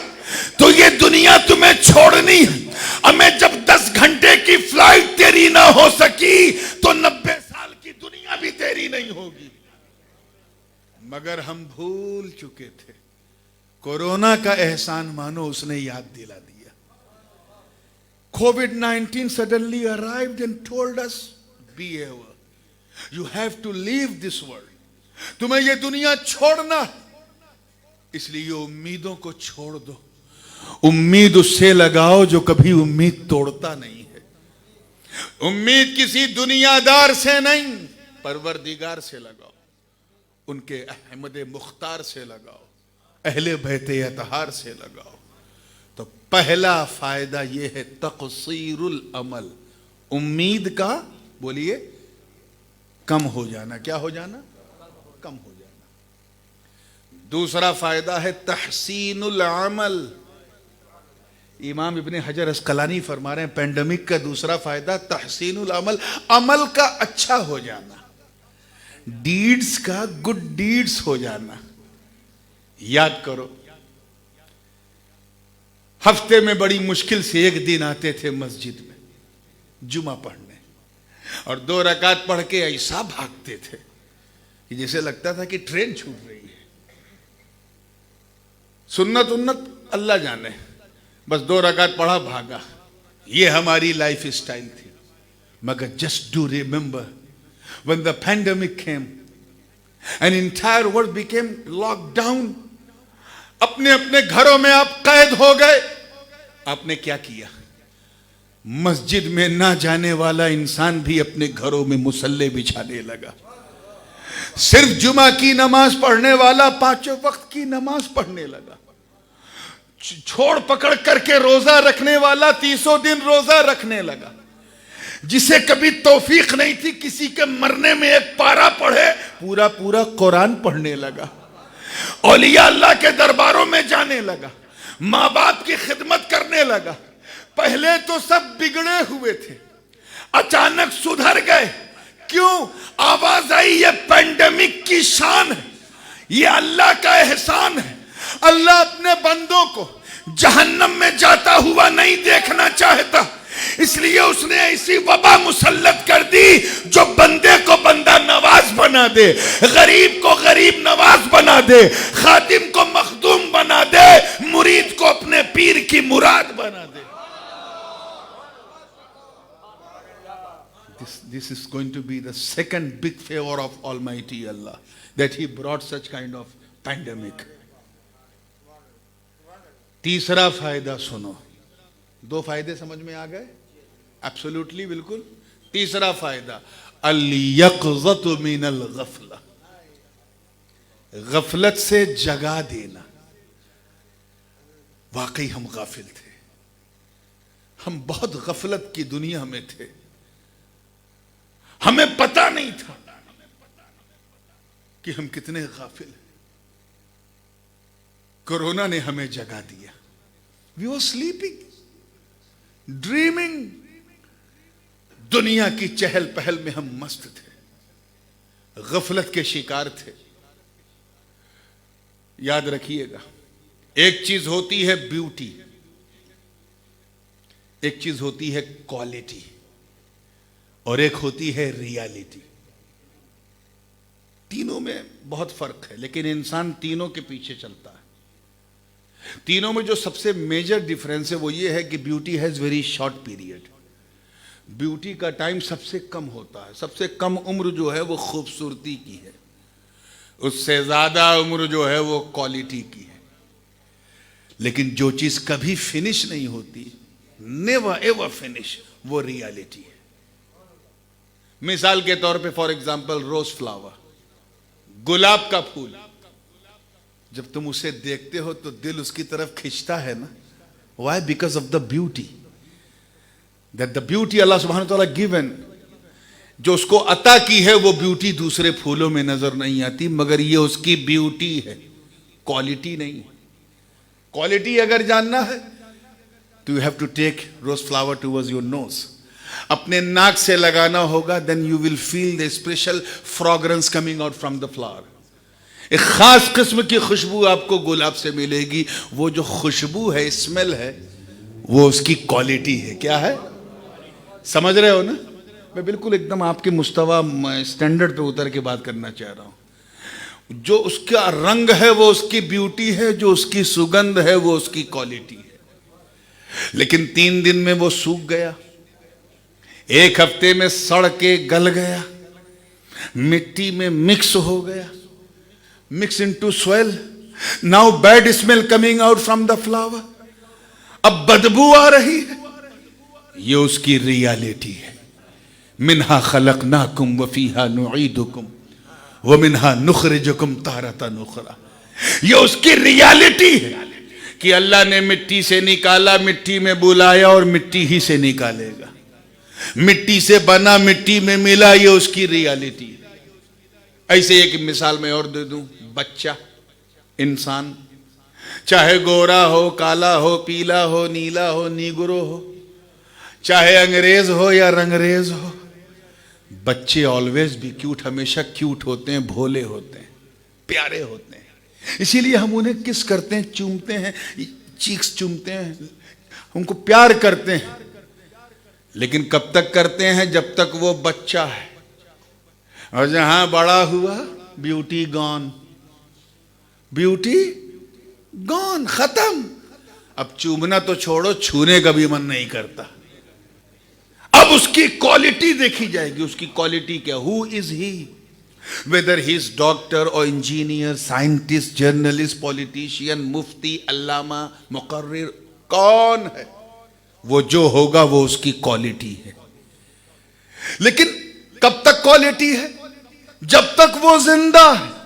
तो ये दुनिया तुम्हें छोड़नी है। हमें जब 10 घंटे की फ्लाइट तेरी ना हो सकी तो 90 साल की दुनिया भी तेरी नहीं होगी। मगर हम भूल चुके थे। कोरोना का एहसान मानो उसने याद दिला दिया। COVID-19 suddenly arrived and told us, be ever. You have to leave this world. तुम्हें ये दुनिया छोड़ना, इसलिए उम्मीदों को छोड़ दो। उम्मीद उससे लगाओ जो कभी उम्मीद तोड़ता नहीं है। उम्मीद किसी दुनियादार से नहीं, परवरदिगार से लगाओ, उनके अहमद मुख्तार से लगाओ, अहले बैते अतहार से लगाओ। तो पहला फायदा यह है तक़सीरुल अमल, उम्मीद का, बोलिए, कम हो जाना। क्या हो जाना? कम हो जाना। दूसरा फायदा है तहसीनुल अमल। इमाम इब्ने हजर अस्कलानी फरमा रहे हैं पेंडेमिक का दूसरा फायदा तहसीनुल अमल, अमल का अच्छा हो जाना, डीड्स का गुड डीड्स हो जाना। याद करो, हफ्ते में बड़ी मुश्किल से एक दिन आते थे मस्जिद में जुमा पढ़ने, और 2 रकात पढ़ के ऐसा भागते थे कि जैसे लगता था कि ट्रेन छूट रही है। सुन्नत उन्नत अल्लाह जाने, बस 2 रकात पढ़ा, भागा। ये हमारी लाइफ स्टाइल थी। मगर just do remember when the pandemic came and entire world became locked down, अपने अपने घरों में आप कैद हो गए। आपने क्या किया? मस्जिद में ना जाने वाला इंसान भी अपने घरों में मुसल्ले बिछाने लगा। सिर्फ जुमा की नमाज पढ़ने वाला पांचों वक्त की नमाज पढ़ने लगा। छोड़ पकड़ करके रोजा रखने वाला 30 दिन रोजा रखने लगा। जिसे कभी तौफीक नहीं थी किसी के मरने में एक पारा पढ़े, पूरा पूरा कुरान पढ़ने लगा। औलिया अल्लाह के दरबारों में जाने लगा, माँ बाप की खिदमत करने लगा। पहले तो सब बिगड़े हुए थे, अचानक सुधर गए। क्यों? आवाज आई ये पेंडेमिक की शान है, ये अल्लाह का एहसान है। अल्लाह अपने बंदों को जहन्नम में जाता हुआ नहीं देखना चाहता, इसलिए उसने ऐसी वबा मुसल्लत कर दी जो बंदे को बंदा नवाज बना दे, गरीब को गरीब नवाज बना दे, खादिम को मखदूम बना दे, मुरीद को अपने पीर की मुराद बना दे। This is going to be the second big favor of Almighty Allah, that He brought such kind of pandemic. तीसरा फायदा सुनो। दो फायदे समझ में आ गए? एब्सोल्युटली, बिल्कुल। तीसरा फायदा, अल-यक़ज़तु मिनल गफ़ला, गफलत से जगा देना। वाकई हम गाफिल थे, हम बहुत गफलत की दुनिया में थे, हमें पता नहीं था कि हम कितने गाफिल हैं। कोरोना ने हमें जगा दिया। We were sleeping, dreaming. दुनिया की चहल पहल में हम मस्त थे, गफलत के शिकार थे। याद रखिएगा, एक चीज होती है ब्यूटी, एक चीज होती है क्वालिटी, और एक होती है रियलिटी। तीनों में बहुत फर्क है, लेकिन इंसान तीनों के पीछे चलता है। तीनों में जो सबसे मेजर डिफरेंस है वो ये है कि beauty has very short period. Beauty का टाइम सबसे कम होता है। सबसे कम उम्र जो है वो खूबसूरती की है, उससे ज्यादा उम्र जो है वो क्वालिटी की है। लेकिन जो चीज कभी फिनिश नहीं होती, नेवर एवर फिनिश, वो रियलिटी है। मिसाल के तौर पे फॉर एग्जाम्पल रोज फ्लावर, गुलाब का फूल, जब तुम उसे देखते हो तो दिल उसकी तरफ खिंचता है ना। Why? Because of the beauty, that the beauty Allah सुब्हानहू व तआला गिवन, जो उसको अता की है, वो ब्यूटी दूसरे फूलों में नजर नहीं आती, मगर ये उसकी ब्यूटी है, क्वालिटी नहीं। क्वालिटी अगर जानना है तो you have to take rose flower towards your nose, अपने नाक से लगाना होगा, then you will feel the special fragrance coming out from the flower. एक खास किस्म की खुशबू आपको गुलाब से मिलेगी। वो जो खुशबू है, स्मेल है, वो उसकी क्वालिटी है। क्या है? समझ रहे हो ना? मैं बिल्कुल एकदम आपके मुस्तवा स्टैंडर्ड पे उतर के बात करना चाह रहा हूं। जो उसका रंग है वो उसकी ब्यूटी है, जो उसकी सुगंध है वो उसकी क्वालिटी है। लेकिन 3 दिन में वो सूख गया, 1 हफ्ते में सड़ के गल गया, मिट्टी में मिक्स हो गया, mix into soil. Now bad smell coming out from the flower, अब बदबू आ रही है। ये उसकी रियलिटी है। मिन्हा खलकनाकुम व फीहा नुईदुकुम व मिन्हा नुखरिजुकुम तारतन उखरा। ये उसकी रियलिटी है कि अल्लाह ने मिट्टी से निकाला, मिट्टी में बुलाया और मिट्टी ही से निकालेगा। मिट्टी से बना, मिट्टी में मिला, ये उसकी रियलिटी है। ऐसे एक मिसाल मैं और दे दूं, बच्चा, इंसान, चाहे गोरा हो, काला हो, पीला हो, नीला हो, नीगरो हो, चाहे अंग्रेज हो या रंगरेज हो, बच्चे ऑलवेज भी क्यूट, हमेशा क्यूट होते हैं, भोले होते हैं, प्यारे होते हैं। इसीलिए हम उन्हें किस करते हैं, चूमते हैं, चीक्स चूमते हैं, उनको प्यार करते हैं। लेकिन कब तक करते हैं? जब तक वो बच्चा है। और जहां बड़ा हुआ, ब्यूटी गॉन, ब्यूटी गॉन, खत्म। अब चूमना तो छोड़ो, छूने का भी मन नहीं करता। अब उसकी क्वालिटी देखी जाएगी। उसकी क्वालिटी क्या? Who is he, weather he is doctor और इंजीनियर, साइंटिस्ट, जर्नलिस्ट, पॉलिटिशियन, मुफ्ती, अल्लामा, मुकर्रिर, कौन है? वो जो होगा वो उसकी क्वालिटी है। लेकिन कब तक क्वालिटी है? जब तक वो जिंदा है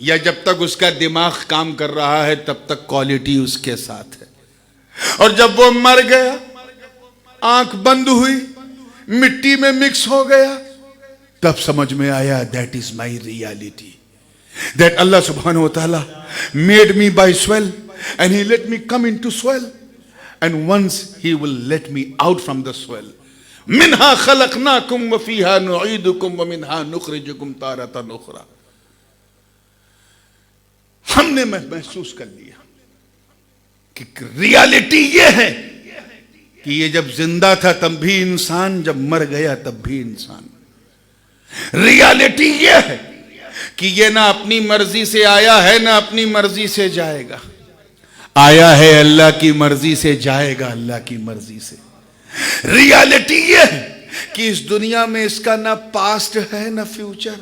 या जब तक उसका दिमाग काम कर रहा है तब तक क्वालिटी उसके साथ है, और जब वो मर गया, आंख बंद हुई, मिट्टी में मिक्स हो गया, तब समझ में आया that is my reality, that Allah सुब्हानहू व तआला made me by swell and he let me come into swell and once he will let me out from the swell. मिन्हा खलकनाकुम व फीहा नुईदुकुम व मिन्हा नुखरिजुकुम तारतन उखरा। हमने महसूस कर लिया कि रियलिटी ये है कि ये जब जिंदा था तब भी इंसान, जब मर गया तब भी इंसान। रियलिटी ये है कि ये ना अपनी मर्जी से आया है ना अपनी मर्जी से जाएगा, आया है अल्लाह की मर्जी से, जाएगा अल्लाह की मर्जी से। रियलिटी ये है कि इस दुनिया में इसका ना पास्ट है ना फ्यूचर,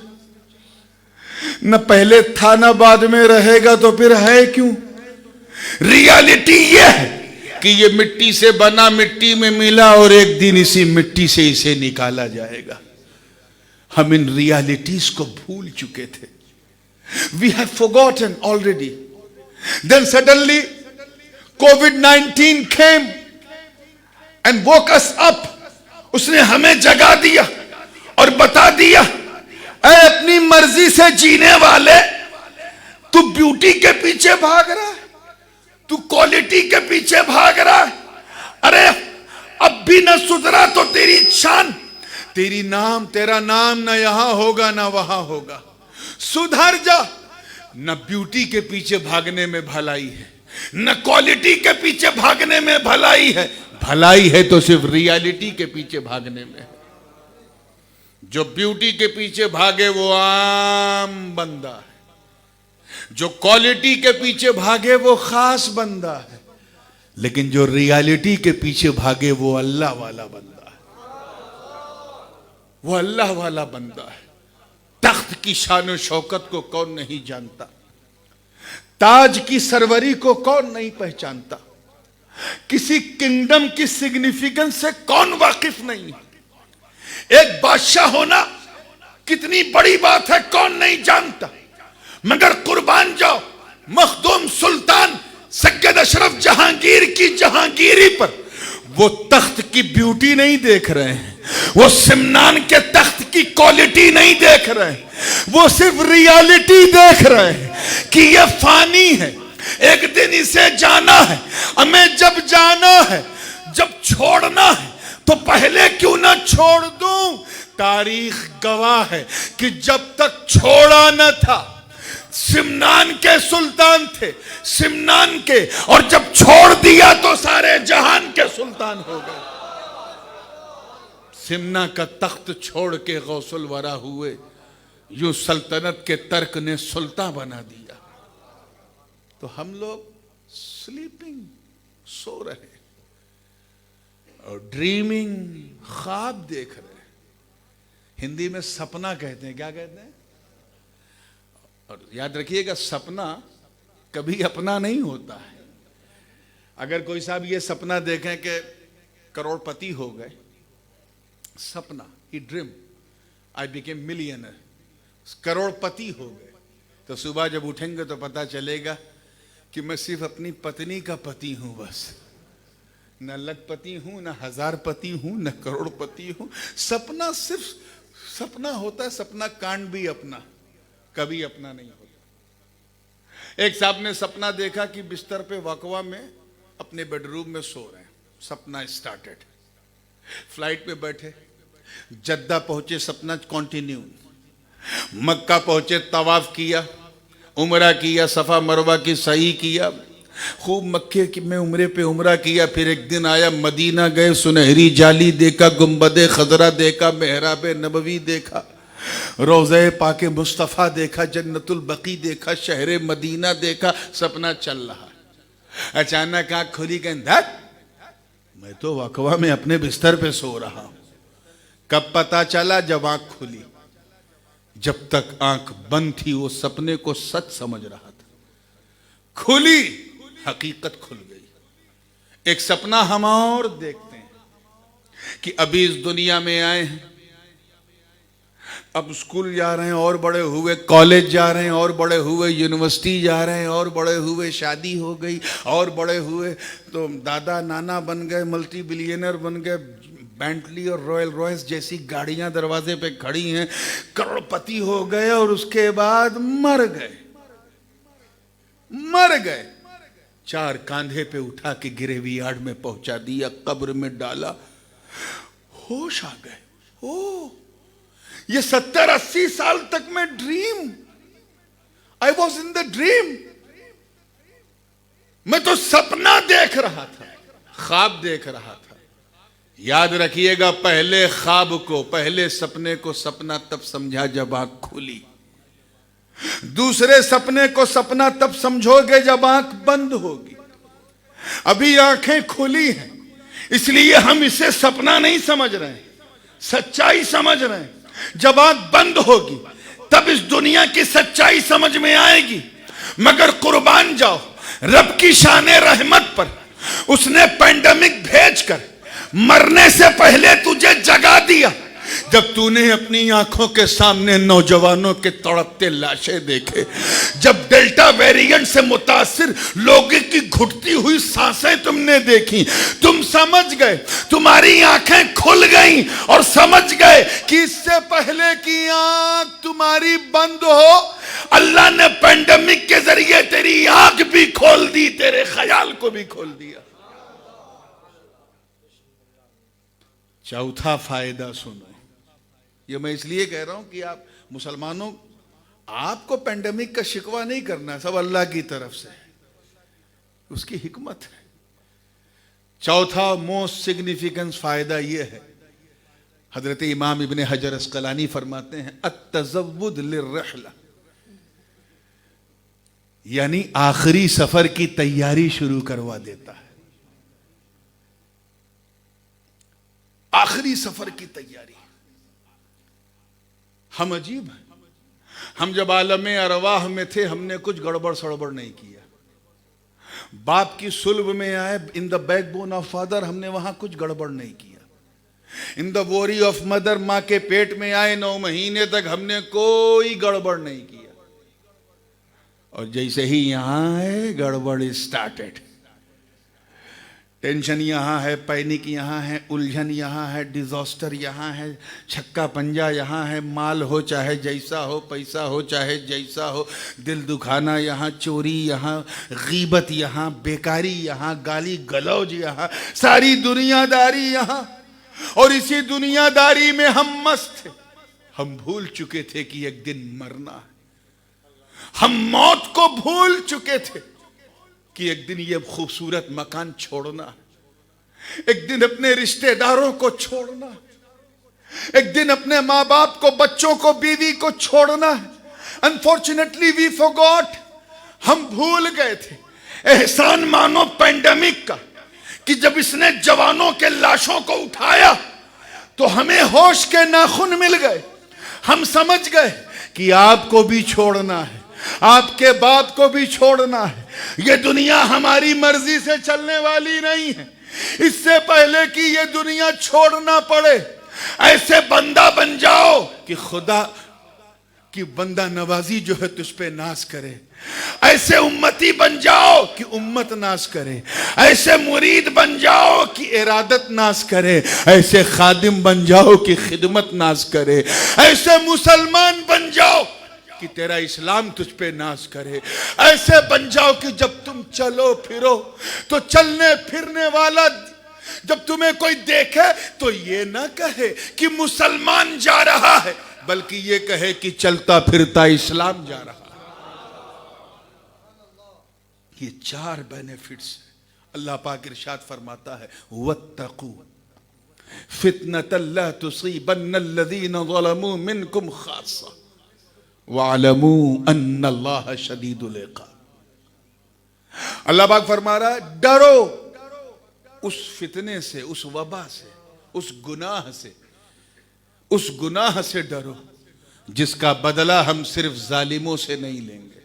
न पहले था ना बाद में रहेगा, तो फिर है क्यों। रियलिटी ये है कि ये मिट्टी से बना, मिट्टी में मिला, और एक दिन इसी मिट्टी से इसे निकाला जाएगा। हम इन रियलिटीज को भूल चुके थे। We have forgotten already. Then suddenly COVID-19 came and woke us up। उसने हमें जगा दिया और बता दिया, ऐ अपनी मर्जी से जीने वाले, तू ब्यूटी के पीछे भाग रहा है, तू क्वालिटी के पीछे भाग रहा है, अरे अब भी न सुधरा तो तेरी शान, तेरा नाम ना यहां होगा ना वहां होगा, सुधर जा। न ब्यूटी के पीछे भागने में भलाई है, न क्वालिटी के पीछे भागने में भलाई है। भलाई है तो सिर्फ रियलिटी के पीछे भागने में। जो ब्यूटी के पीछे भागे वो आम बंदा है, जो क्वालिटी के पीछे भागे वो खास बंदा है, लेकिन जो रियलिटी के पीछे भागे वो अल्लाह वाला बंदा है, वो अल्लाह वाला बंदा है। तख्त की शान शौकत को कौन नहीं जानता, ताज की सरवरी को कौन नहीं पहचानता, किसी किंगडम की सिग्निफिकेंस से कौन वाकिफ नहीं। एक बादशाह होना कितनी बड़ी बात है कौन नहीं जानता, मगर कुर्बान जाओ मखदूम सुल्तान सैयद अशरफ जहांगीर की जहांगीरी पर। वो तख्त की ब्यूटी नहीं देख रहे हैं, वो सिमनान के तख्त की क्वालिटी नहीं देख रहे हैं, वो सिर्फ रियलिटी देख रहे हैं कि ये फानी है, एक दिन इसे जाना है। हमें जब जाना है, जब छोड़ना है, तो पहले क्यों ना छोड़ दूं। तारीख गवाह है कि जब तक छोड़ा न था, सिमनान के सुल्तान थे, सिमनान के, और जब छोड़ दिया तो सारे जहान के सुल्तान हो गए। सिमना का तख्त छोड़ के गौसुल वरा हुए, यूं सल्तनत के तर्क ने सुल्तान बना दिया। तो हम लोग स्लीपिंग, सो रहे, और ड्रीमिंग, ख्वाब देख रहे। हिंदी में सपना कहते हैं, क्या कहते हैं। और याद रखिएगा, सपना कभी अपना नहीं होता है। अगर कोई साहब ये सपना देखें कि करोड़पति हो गए, सपना, ही ड्रीम आई बिकेम मिलियनर, करोड़पति हो गए, तो सुबह जब उठेंगे तो पता चलेगा कि मैं सिर्फ अपनी पत्नी का पति हूं, बस न लखपति हूं, न हजारपति हूं, न करोड़पति हूं। सपना सिर्फ सपना होता है, सपना कांड भी अपना, कभी अपना नहीं होता। एक साहब ने सपना देखा कि बिस्तर पे वकवा में अपने बेडरूम में सो रहे हैं। सपना स्टार्टेड, फ्लाइट पे बैठे, जद्दा पहुंचे, सपना कंटिन्यू, मक्का पहुंचे, तवाफ किया, उमरा किया, सफा मरवा की सही किया, खूब मक्के में उमरे पे उमरा किया। फिर एक दिन आया, मदीना गए, सुनहरी जाली देखा, गुंबदे खजरा देखा, मेहराब नबवी देखा, रोज़े पाके मुस्तफ़ा देखा, जन्नतुल बकी देखा, शहर मदीना देखा। सपना चल रहा, अचानक आंख खुली, कहता मैं तो वकवा में अपने बिस्तर पे सो रहा हूं। कब पता चला? जब आंख खुली। जब तक आंख बंद थी वो सपने को सच समझ रहा था, खुली हकीकत खुल गई। एक सपना हम और देखते हैं कि अभी इस दुनिया में आए हैं, अब स्कूल जा रहे हैं और बड़े हुए, कॉलेज जा रहे हैं और बड़े हुए, यूनिवर्सिटी जा रहे हैं और बड़े हुए, शादी हो गई और बड़े हुए, तो दादा नाना बन गए, मल्टी बिलियनर बन गए, बेंटली और रॉयल रॉयस जैसी गाड़ियां दरवाजे पे खड़ी हैं, करोड़पति हो गए और उसके बाद मर गए। चार कांधे पे उठा के गिरेवी यार्ड में पहुंचा दिया, कब्र में डाला, होश आ गए। ओ ये 70-80 साल तक मैं dream, I was in the dream, मैं तो सपना देख रहा था, ख्वाब देख रहा था। याद रखिएगा, पहले ख्वाब को, पहले सपने को सपना तब समझा जब आंख खुली, दूसरे सपने को सपना तब समझोगे जब आंख बंद होगी। अभी आंखें खुली हैं, इसलिए हम इसे सपना नहीं समझ रहे हैं, सच्चाई समझ रहे हैं। जब आंख बंद होगी तब इस दुनिया की सच्चाई समझ में आएगी। मगर कुर्बान जाओ रब की शाने रहमत पर, उसने पैंडेमिक भेजकर मरने से पहले तुझे जगा दिया। जब तूने अपनी आंखों के सामने नौजवानों के तड़पते लाशें देखे, जब डेल्टा वेरिएंट से मुतासिर लोगों की घुटती हुई सांसें तुमने देखी, तुम समझ गए, तुम्हारी आंखें खुल गईं और समझ गए कि इससे पहले कि आंख तुम्हारी बंद हो, अल्लाह ने पैंडेमिक के जरिए तेरी आंख भी खोल दी, तेरे ख्याल को भी खोल दिया। चौथा फायदा सुनो, ये मैं इसलिए कह रहा हूं कि आप मुसलमानों, आपको पेंडेमिक का शिकवा नहीं करना, सब अल्लाह की तरफ से है, उसकी हिकमत है। चौथा मोस्ट सिग्निफिकेंस फायदा यह है, हजरत इमाम इब्ने हजर अस्कलानी फरमाते हैं, अत्तज़व्वुद लिर्रहला, यानी आखिरी सफर की तैयारी शुरू करवा देता है। आखिरी सफर की तैयारी। हम अजीब हैं, हम जब आलमे अरवाह में थे हमने कुछ गड़बड़ सड़बड़ नहीं किया। बाप की सुल्ब में आए, in the backbone of father, हमने वहां कुछ गड़बड़ नहीं किया। In the worry of mother, मां के पेट में आए 9 महीने तक हमने कोई गड़बड़ नहीं किया। और जैसे ही यहां है गड़बड़ स्टार्टेड। टेंशन यहाँ है, पैनिक यहाँ है, उलझन यहाँ है, डिजास्टर यहाँ है, छक्का पंजा यहाँ है, माल हो चाहे जैसा हो, पैसा हो चाहे जैसा हो, दिल दुखाना यहाँ, चोरी यहाँ, गीबत यहाँ, बेकारी यहाँ, गाली गलौज यहाँ, सारी दुनियादारी यहाँ। और इसी दुनियादारी में हम मस्त थे। हम भूल चुके थे कि एक दिन मरना है। हम मौत को भूल चुके थे कि एक दिन ये खूबसूरत मकान छोड़ना है, एक दिन अपने रिश्तेदारों को छोड़ना है, एक दिन अपने माँ बाप को, बच्चों को, बीवी को छोड़ना है। अनफॉर्चुनेटली वी फॉरगॉट, हम भूल गए थे। एहसान मानो पेंडेमिक का कि जब इसने जवानों के लाशों को उठाया तो हमें होश के नाखून मिल गए। हम समझ गए कि आपको भी छोड़ना है, आपके बाप को भी छोड़ना है। ये दुनिया हमारी मर्जी से चलने वाली नहीं है। इससे पहले कि ये दुनिया छोड़ना पड़े, ऐसे बंदा बन जाओ कि खुदा की बंदा नवाजी जो है तुझ पे नाज करे। ऐसे उम्मती बन जाओ कि उम्मत नाज करे। ऐसे मुरीद बन जाओ कि इरादत नाज करे। ऐसे खादिम बन जाओ कि खिदमत नाज करे। ऐसे मुसलमान बन जाओ कि तेरा इस्लाम तुझ पे नाज करे। ऐसे बन जाओ कि जब तुम चलो फिरो तो चलने फिरने वाला जब तुम्हें कोई देखे तो ये ना कहे कि मुसलमान जा रहा है, बल्कि ये कहे कि चलता फिरता इस्लाम जा रहा है। ये 4 बेनिफिट्स अल्लाह पाक इरशाद फरमाता है, वत्तकू फितनतन ला तुसीबन्नल्लज़ीना ज़लमू मिनकुम खास्सा वअलमू अन्नल्लाह शदीदुल इक़ाब। अल्लाह पाक फरमा रहा है, डरो उस फितने से, उस वबा से, उस गुनाह से डरो जिसका बदला हम सिर्फ जालिमों से नहीं लेंगे।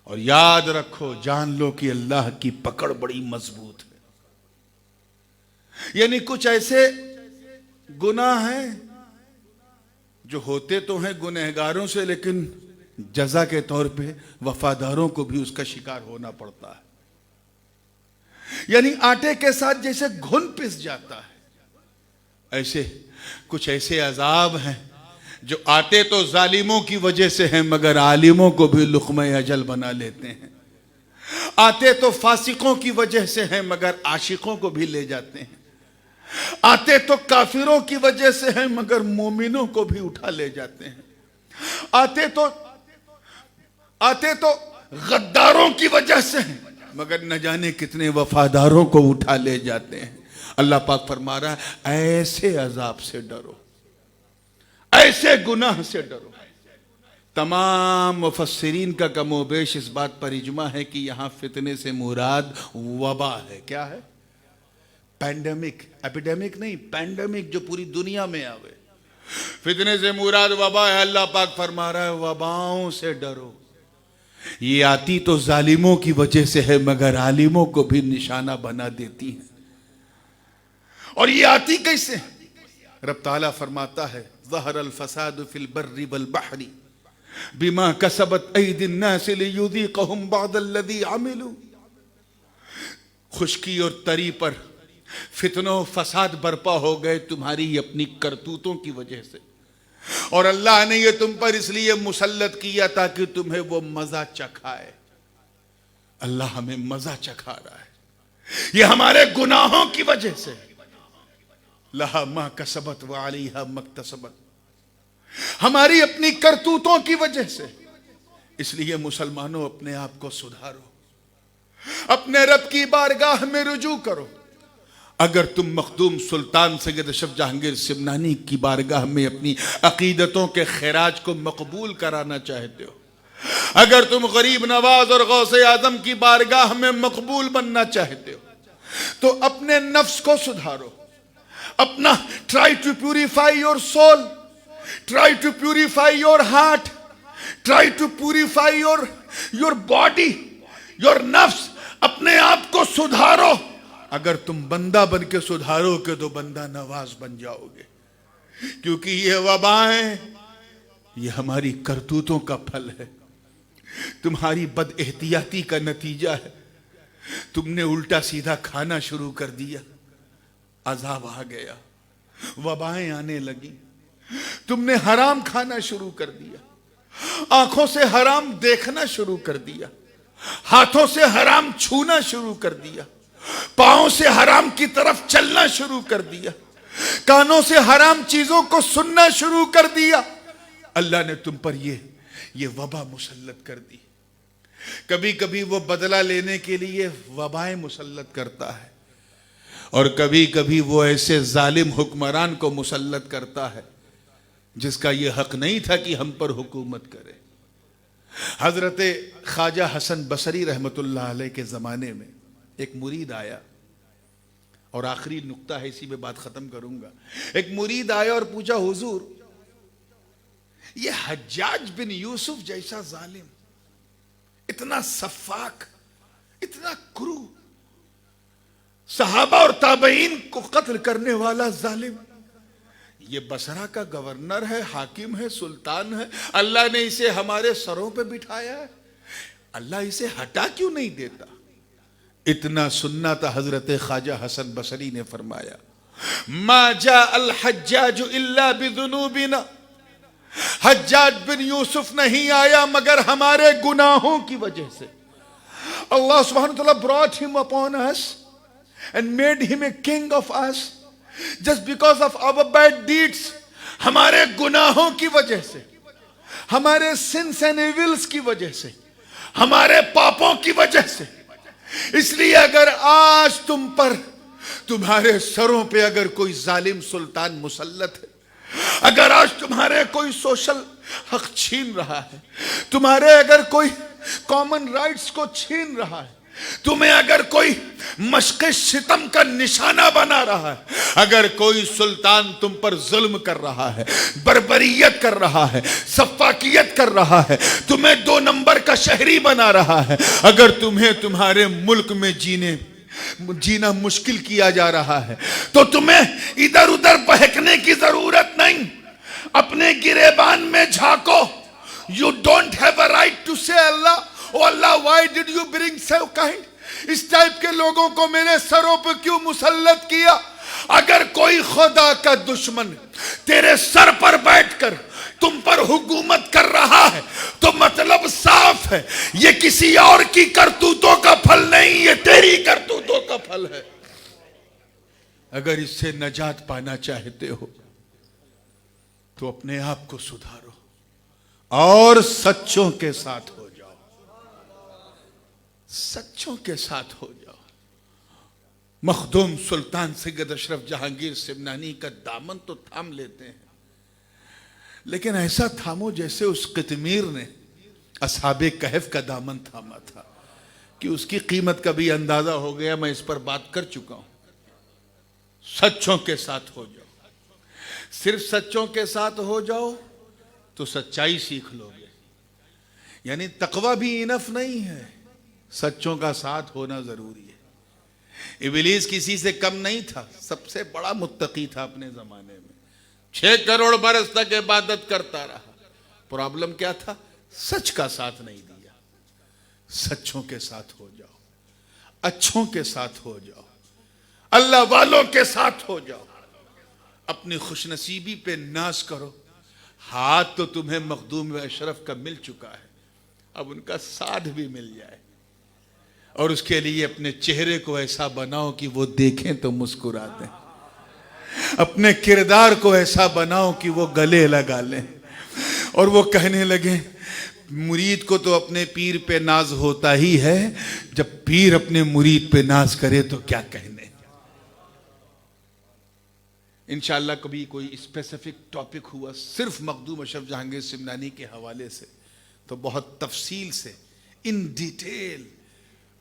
और याद रखो, जान लो कि अल्लाह की पकड़ बड़ी मजबूत है। यानी कुछ ऐसे गुनाह हैं जो होते तो हैं गुनहगारों से, लेकिन जजा के तौर पे वफादारों को भी उसका शिकार होना पड़ता है। यानी आटे के साथ जैसे घुन पिस जाता है, ऐसे कुछ ऐसे अजाब हैं जो आते तो जालिमों की वजह से हैं, मगर आलिमों को भी लुक़्मा अजल बना लेते हैं। आते तो फासिकों की वजह से हैं, मगर आशिकों को भी ले जाते हैं। आते तो काफिरों की वजह से हैं, मगर मोमिनों को भी उठा ले जाते हैं। आते तो गद्दारों की वजह से हैं, मगर न जाने कितने वफादारों को उठा ले जाते हैं। अल्लाह पाक फरमा रहा है, ऐसे अजाब से डरो, ऐसे गुनाह से डरो। तमाम मुफस्सिरीन का कमोबेश इस बात पर इजमा है कि यहां फितने से मुराद वबा है। क्या है? पैंडेमिक, एपिडेमिक नहीं, पैंडेमिक जो पूरी दुनिया में आवे। फितने से मुराद वबा है। अल्लाह पाक फरमा रहा है, वबाओं से डरो। ये आती तो जालिमों की वजह से है, मगर आलिमों को भी निशाना बना देती हैं। और ये आती कैसे? रब ताला फरमाता है, ज़हरल फसादु फिल बर्रि वल बहरी बिमा कसबत ऐदिन नास लियुज़ीक़हुम बअदल्लज़ी अमिलू। खुश्की और तरी पर फितनो फसाद बर्पा हो गए तुम्हारी अपनी करतूतों की वजह से, और अल्लाह ने ये तुम पर इसलिए मुसल्लत किया ताकि तुम्हें वो मजा चखाए। अल्लाह हमें मजा चखा रहा है, ये हमारे गुनाहों की वजह से। लहा मा कसबत व अलैहा मक्तसबत, हमारी अपनी करतूतों की वजह से। इसलिए मुसलमानों, अपने आप को सुधारो, अपने रब की बारगाह में रुजू करो। अगर तुम मखदूम सुल्तान सैयद अशरफ जहांगीर सिमनानी की बारगाह में अपनी अकीदतों के खैराज को मकबूल कराना चाहते हो, अगर तुम गरीब नवाज और गौसे आजम की बारगाह में मकबूल बनना चाहते हो, तो अपने नफ्स को सुधारो। अपना try to purify your soul, try to purify your heart, try to purify your body, your नफ्स। अपने आप को सुधारो। अगर तुम बंदा बन के सुधारोगे तो बंदा नवाज बन जाओगे, क्योंकि ये वबाएं, ये हमारी करतूतों का फल है, तुम्हारी बद एहतियाती का नतीजा है। तुमने उल्टा सीधा खाना शुरू कर दिया, अजाब आ गया, वबाएं आने लगी। तुमने हराम खाना शुरू कर दिया, आंखों से हराम देखना शुरू कर दिया, हाथों से हराम छूना शुरू कर दिया, पांवों से हराम की तरफ चलना शुरू कर दिया, कानों से हराम चीजों को सुनना शुरू कर दिया। अल्लाह ने तुम पर ये वबा मुसल्लत कर दी। कभी कभी वो बदला लेने के लिए वबाएं मुसल्लत करता है, और कभी कभी वो ऐसे जालिम हुक्मरान को मुसल्लत करता है जिसका ये हक नहीं था कि हम पर हुकूमत करे। हजरत ख्वाजा हसन बसरी रहमतुल्लाह अलैह के ज़माने में एक मुरीद आया, और आखिरी नुक्ता है, इसी में बात ख़त्म करूंगा। एक मुरीद आया और पूछा, हुजूर, ये हज्जाज बिन यूसुफ जैसा जालिम, इतना सफ़ाक, इतना क्रू, सहाबा और ताबईन को कत्ल करने वाला जालिम, ये बसरा का गवर्नर है, हाकिम है, सुल्तान है, अल्लाह ने इसे हमारे सरों पे बिठाया है, अल्लाह इसे हटा क्यों नहीं देता? इतना सुनना था, हजरत ख्वाजा हसन बसरी ने फरमाया, मा जा अल हज्जाज इल्ला बिजुनूबिना, हज्जाज बिन यूसुफ नहीं आया मगर हमारे गुनाहों की वजह से। अल्लाह सुब्हानहू व तआला brought him upon us and made him a king of us just because of our bad deeds। हमारे गुनाहों की वजह से, हमारे sins and evils की वजह से, हमारे पापों की वजह से। इसलिए अगर आज तुम पर, तुम्हारे सरों पे अगर कोई जालिम सुल्तान मुसल्लत है, अगर आज तुम्हारे कोई सोशल हक छीन रहा है, तुम्हारे अगर कोई कॉमन राइट्स को छीन रहा है, तुम्हें अगर कोई मशक़ सितम का निशाना बना रहा है, अगर कोई सुल्तान तुम पर जुल्म कर रहा है, बर्बरियत कर रहा है, सफ़ाकियत कर रहा है, तुम्हें 2 नंबर का शहरी बना रहा है, अगर तुम्हें तुम्हारे मुल्क में जीना मुश्किल किया जा रहा है, तो तुम्हें इधर उधर बहकने की जरूरत नहीं। अपने गिरेबान में झांको। You don't have a right to say Allah, oh Allah why did you bring so kind, इस टाइप के लोगों को मेरे सरों पर क्यों मुसल्लत किया। अगर कोई खुदा का दुश्मन तेरे सर पर बैठकर तुम पर हुकूमत कर रहा है तो मतलब साफ है, ये किसी और की करतूतों का फल नहीं, ये तेरी करतूतों का फल है। अगर इससे नजात पाना चाहते हो तो अपने आप को सुधारो और सच्चों के साथ हो जाओ, सच्चों के साथ हो जाओ। मखदूम सुल्तान सैयद अशरफ जहांगीर सिमनानी का दामन तो थाम लेते हैं, लेकिन ऐसा थामो जैसे उस कितमीर ने असहाबे कहफ का दामन थामा था कि उसकी कीमत का भी अंदाजा हो गया। मैं इस पर बात कर चुका हूं। सच्चों के साथ हो जाओ, सिर्फ सच्चों के साथ हो जाओ तो सच्चाई सीख लोगे। यानी तकवा भी इनफ नहीं है, सच्चों का साथ होना जरूरी है। इब्लीस किसी से कम नहीं था, सबसे बड़ा मुत्तकी था अपने जमाने में। 6 करोड़ बरस तक इबादत करता रहा। प्रॉब्लम क्या था? सच का साथ नहीं दिया। सच्चों के साथ हो जाओ, अच्छों के साथ हो जाओ, अल्लाह वालों के साथ हो जाओ। अपनी खुशनसीबी पे नाज करो। हाथ तो तुम्हें मखदूम अशरफ का मिल चुका है, अब उनका साथ भी मिल जाए। और उसके लिए अपने चेहरे को ऐसा बनाओ कि वो देखें तो मुस्कुरा दें। अपने किरदार को ऐसा बनाओ कि वो गले लगा लें और वो कहने लगे, मुरीद को तो अपने पीर पे नाज होता ही है, जब पीर अपने मुरीद पे नाज करे तो क्या कहने। इंशाअल्लाह कभी कोई स्पेसिफिक टॉपिक हुआ सिर्फ मखदूम अशरफ जहांगीर सिमनानी के हवाले से तो बहुत तफसील से इन डिटेल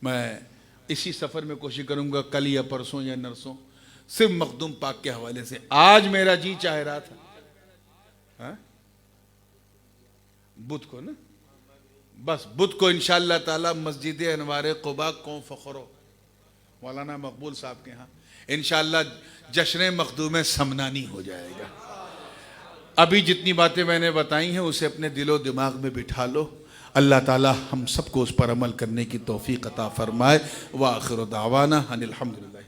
मैं इसी सफर में कोशिश करूंगा, कल या परसों या नरसों, सिर्फ मखदूम पाक के हवाले से। आज मेरा जी चाह रहा था, हाँ? बुध को ना, बस बुध को इंशाअल्लाह ताला मस्जिद अनवार क़ुबा कौम फ़ख्रो मौलाना मकबूल साहब के यहाँ इंशाअल्लाह जश्न मखदूम समनानी हो जाएगा। अभी जितनी बातें मैंने बताई हैं उसे अपने दिलो दिमाग में बिठा लो। अल्लाह ताला हम सबको उस पर अमल करने की तौफीक अता फरमाए। व आखिर दावाना अनिल हम्दुलिल्लाह।